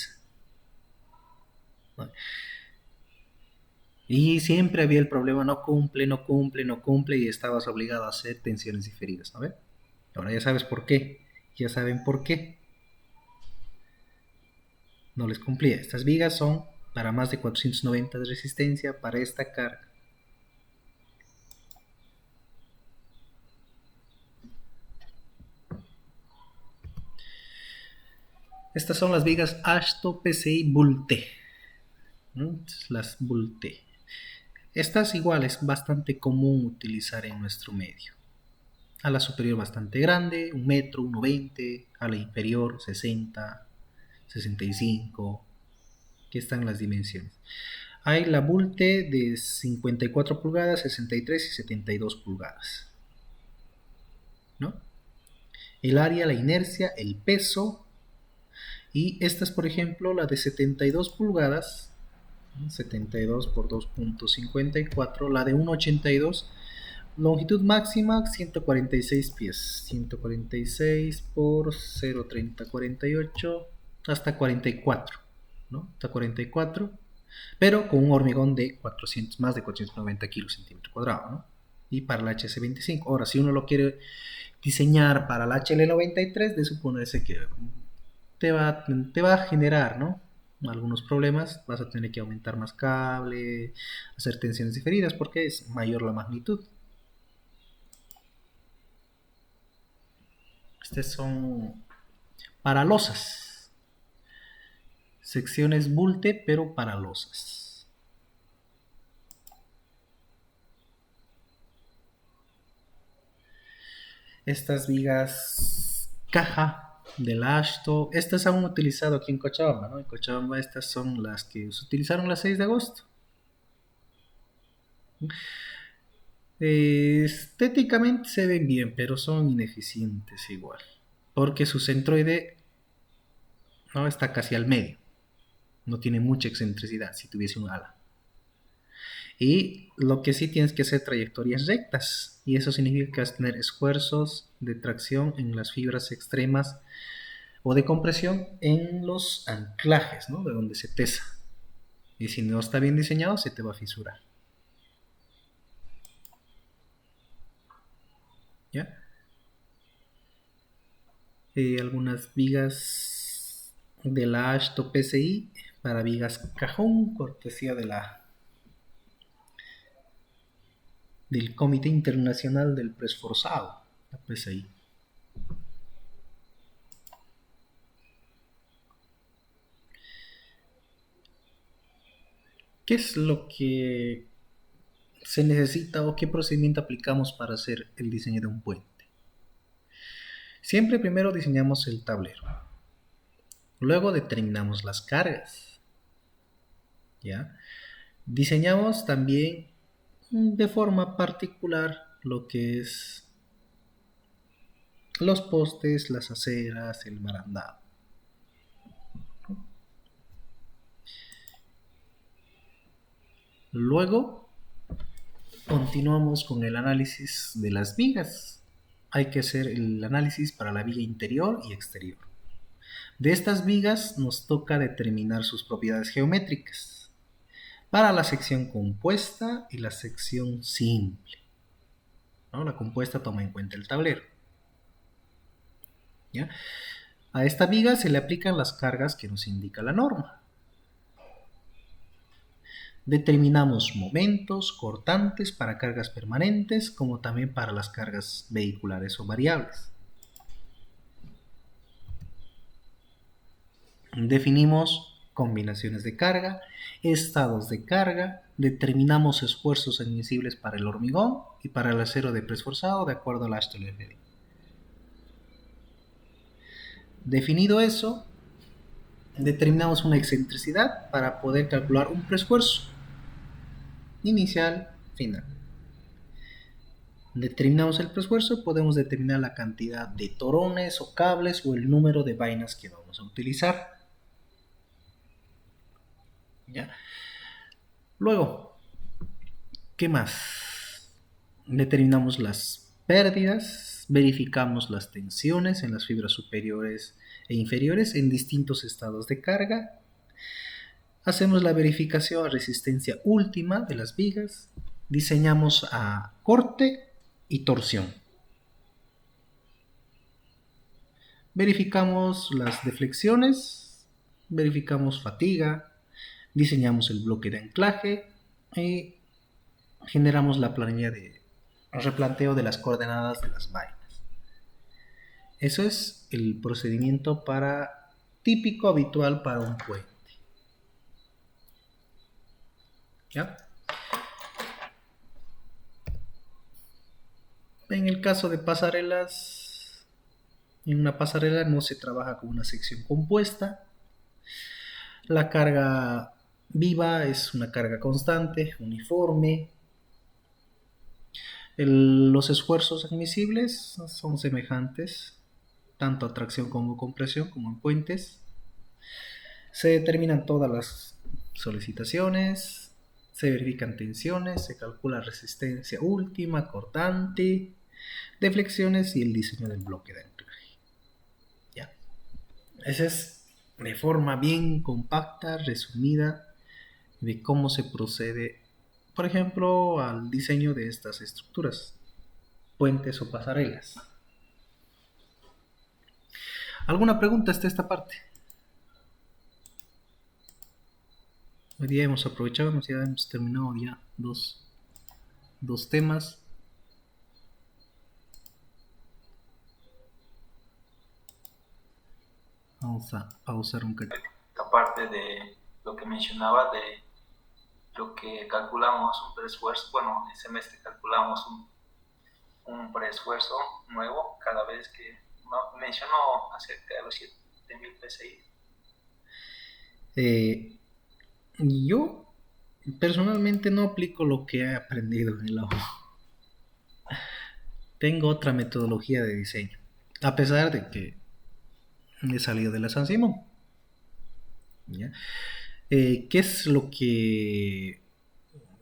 ¿No? Y siempre había el problema, no cumple, no cumple, no cumple, y estabas obligado a hacer tensiones diferidas, ¿no? Ahora ya sabes por qué, ya saben por qué no les cumplía. Estas vigas son para más de 490 de resistencia para esta carga. Estas son las vigas Ashto PCI Bulte, ¿no? Las Bulte. Estas igual es bastante común utilizar en nuestro medio. A la superior bastante grande, 1 metro, 1,20, a la inferior 60, 65. Aquí están las dimensiones. Hay la Bulte de 54 pulgadas, 63 y 72 pulgadas, ¿no? El área, la inercia, el peso. Y esta es, por ejemplo, la de 72 pulgadas, 72 por 2.54, la de 1,82, longitud máxima 146 pies, 146 por 0,3048 hasta 44, ¿no? Hasta 44, pero con un hormigón de 400, más de 490 kilos centímetro cuadrado, ¿no? Y para la HS25. Ahora, si uno lo quiere diseñar para la HL93, de suponerse que te va a generar, ¿no?, algunos problemas. Vas a tener que aumentar más cable, hacer tensiones diferidas porque es mayor la magnitud. Estas son para losas, secciones Bulte pero para losas. Estas vigas caja del Ashto, estas han utilizado aquí en Cochabamba, ¿no? En Cochabamba estas son las que se utilizaron el 6 de agosto. Estéticamente se ven bien, pero son ineficientes igual, porque su centroide, ¿no?, está casi al medio, no tiene mucha excentricidad si tuviese un ala. Y lo que sí tienes que hacer trayectorias rectas, y eso significa que vas a tener esfuerzos de tracción en las fibras extremas o de compresión en los anclajes, ¿no?, de donde se tesa. Y si no está bien diseñado, se te va a fisurar. ¿Ya? Algunas vigas de la Ashto PCI para vigas cajón, cortesía del Comité Internacional del Presforzado, la PCI. ¿Qué es lo que se necesita o qué procedimiento aplicamos para hacer el diseño de un puente? Siempre primero diseñamos el tablero. Luego determinamos las cargas. ¿Ya? Diseñamos también de forma particular lo que es los postes, las aceras, el barandal. Luego continuamos con el análisis de las vigas. Hay que hacer el análisis para la viga interior y exterior. De estas vigas nos toca determinar sus propiedades geométricas para la sección compuesta y la sección simple, ¿no? La compuesta toma en cuenta el tablero. ¿Ya? A esta viga se le aplican las cargas que nos indica la norma. Determinamos momentos cortantes para cargas permanentes, como también para las cargas vehiculares o variables. Definimos combinaciones de carga, estados de carga, determinamos esfuerzos admisibles para el hormigón y para el acero de preesforzado de acuerdo al Ashton-Fedin. Definido eso, determinamos una excentricidad para poder calcular un preesfuerzo inicial, final. Determinamos el preesfuerzo, podemos determinar la cantidad de torones o cables o el número de vainas que vamos a utilizar. ¿Ya? Luego, ¿qué más? Determinamos las pérdidas, verificamos las tensiones en las fibras superiores e inferiores en distintos estados de carga. Hacemos la verificación a resistencia última de las vigas, diseñamos a corte y torsión. Verificamos las deflexiones, verificamos fatiga, diseñamos el bloque de anclaje y generamos la planilla de replanteo de las coordenadas de las vainas. Eso es el procedimiento típico habitual para un puente. ¿Ya? En el caso de pasarelas, en una pasarela no se trabaja con una sección compuesta. La carga viva es una carga constante, uniforme. Los esfuerzos admisibles son semejantes, tanto a tracción como compresión, como en puentes. Se determinan todas las solicitaciones, se verifican tensiones, se calcula resistencia última, cortante, deflexiones y el diseño del bloque de anclaje. ¿Ya? Esa es de forma bien compacta, resumida, de cómo se procede, por ejemplo, al diseño de estas estructuras, puentes o pasarelas. ¿Alguna pregunta hasta esta parte? Hoy día hemos aprovechado, ya hemos terminado ya dos temas. Vamos a pausar un poquito. Aparte de lo que mencionaba de lo que calculamos un preesfuerzo, bueno, el semestre calculamos un preesfuerzo nuevo cada vez que mencionó acerca de los 7000 PSI. Yo personalmente no aplico lo que he aprendido en la U. Tengo otra metodología de diseño, a pesar de que he salido de la San Simón. ¿Ya? ¿Qué es lo que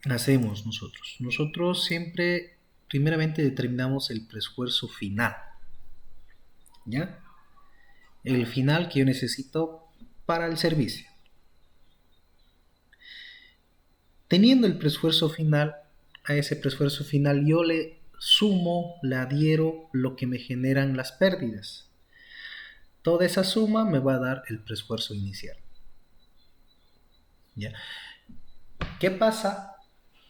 hacemos nosotros? Nosotros siempre, primeramente, determinamos el preesfuerzo final. ¿Ya? El final que yo necesito para el servicio. Teniendo el preesfuerzo final, a ese preesfuerzo final yo le sumo, le adhiero lo que me generan las pérdidas. Toda esa suma me va a dar el preesfuerzo inicial. ¿Ya? ¿Qué pasa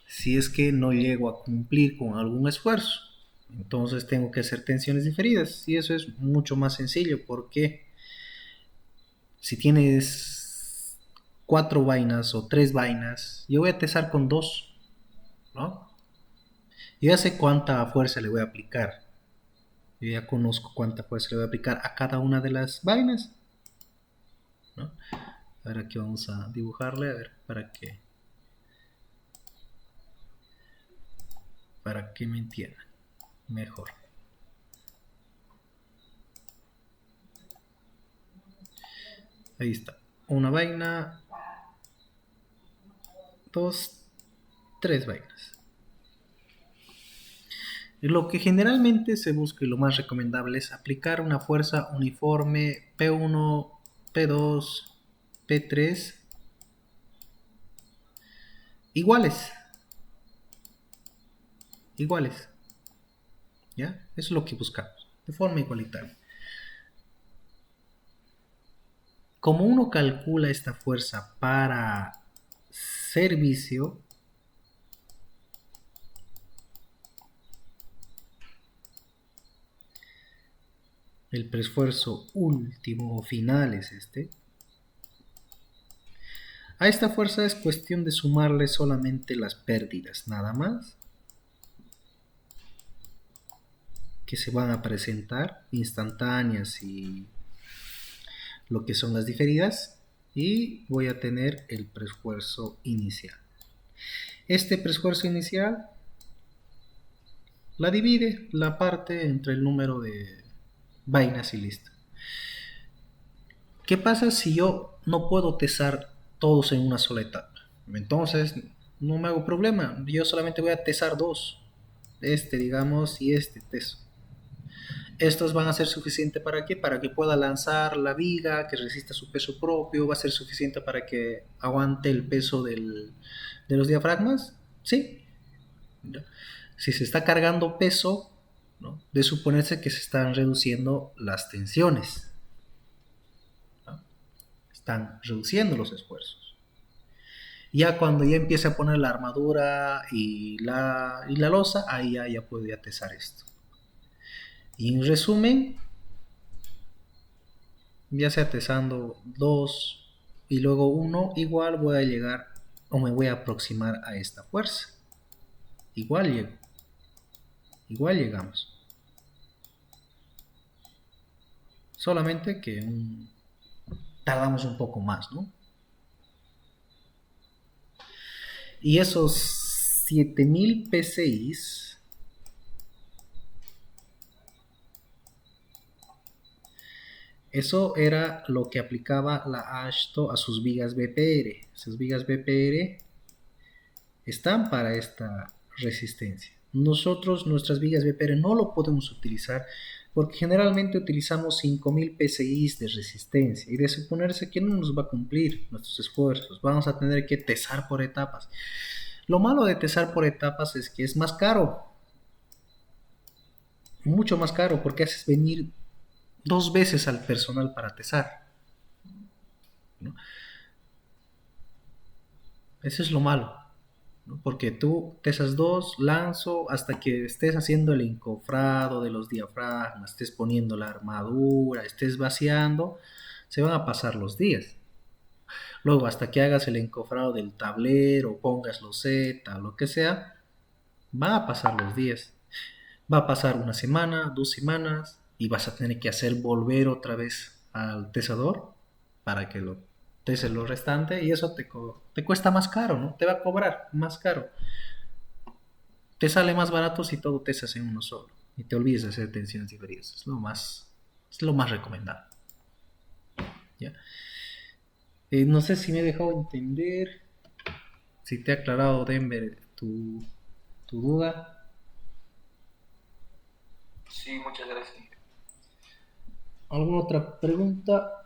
si es que no llego a cumplir con algún esfuerzo? Entonces tengo que hacer tensiones diferidas y eso es mucho más sencillo porque si tienes 4 vainas o 3 vainas, yo voy a tesar con 2, ¿no? Yo ya sé cuánta fuerza le voy a aplicar. Yo ya conozco cuánta fuerza le voy a aplicar a cada una de las vainas, ¿no? Ahora aquí vamos a dibujarle, a ver, para que me entiendan mejor. Ahí está. Una vaina, 2, 3 vainas. Y lo que generalmente se busca y lo más recomendable es aplicar una fuerza uniforme P1, P2, P3 iguales. ¿Ya? Eso es lo que buscamos, de forma igualitaria. Como uno calcula esta fuerza para servicio, el preesfuerzo último o final es este. A esta fuerza es cuestión de sumarle solamente las pérdidas, nada más, que se van a presentar, instantáneas y lo que son las diferidas, y voy a tener el preesfuerzo inicial. Este preesfuerzo inicial la divide, la parte entre el número de vainas y listo. ¿Qué pasa si yo no puedo tesar todos en una sola etapa? Entonces no me hago problema, yo solamente voy a tesar 2, digamos, y teso. Estos van a ser suficientes para qué? Para que pueda lanzar la viga, que resista su peso propio, va a ser suficiente para que aguante el peso de los diafragmas, ¿sí? Si se está cargando peso, ¿no? De suponerse que se están reduciendo las tensiones, ¿no? Están reduciendo los esfuerzos. Ya cuando ya empiece a poner la armadura y la losa, ahí ya puedo tesar esto. Y en resumen, ya sea tesando 2 y luego 1, igual voy a llegar o me voy a aproximar a esta fuerza. Igual llegamos. Solamente que tardamos un poco más, ¿no? Y esos 7000 PSIs eso era lo que aplicaba la AASHTO a sus vigas BPR. Sus vigas BPR están para esta resistencia. Nosotros, nuestras vigas BPR no lo podemos utilizar porque generalmente utilizamos 5000 PSI de resistencia y de suponerse que no nos va a cumplir nuestros esfuerzos. Vamos a tener que tesar por etapas. Lo malo de tesar por etapas es que es más caro. Mucho más caro porque haces venir 2 veces al personal para tesar, ¿no? Eso es lo malo, ¿no? Porque tú tesas 2, lanzo hasta que estés haciendo el encofrado de los diafragmas, estés poniendo la armadura, estés vaciando, se van a pasar los días. Luego hasta que hagas el encofrado del tablero, pongas loseta, lo que sea, va a pasar los días. Va a pasar una semana, 2 semanas, y vas a tener que hacer volver otra vez al tesador para que lo tese lo restante, y eso te cuesta más caro, ¿no? Te va a cobrar más caro. Te sale más barato si todo tesas en uno solo y te olvides de hacer tensiones diferidas. Es lo más recomendable, ¿ya? No sé si me he dejado entender, si te ha aclarado, Denver, tu duda. Sí, muchas gracias. ¿Alguna otra pregunta?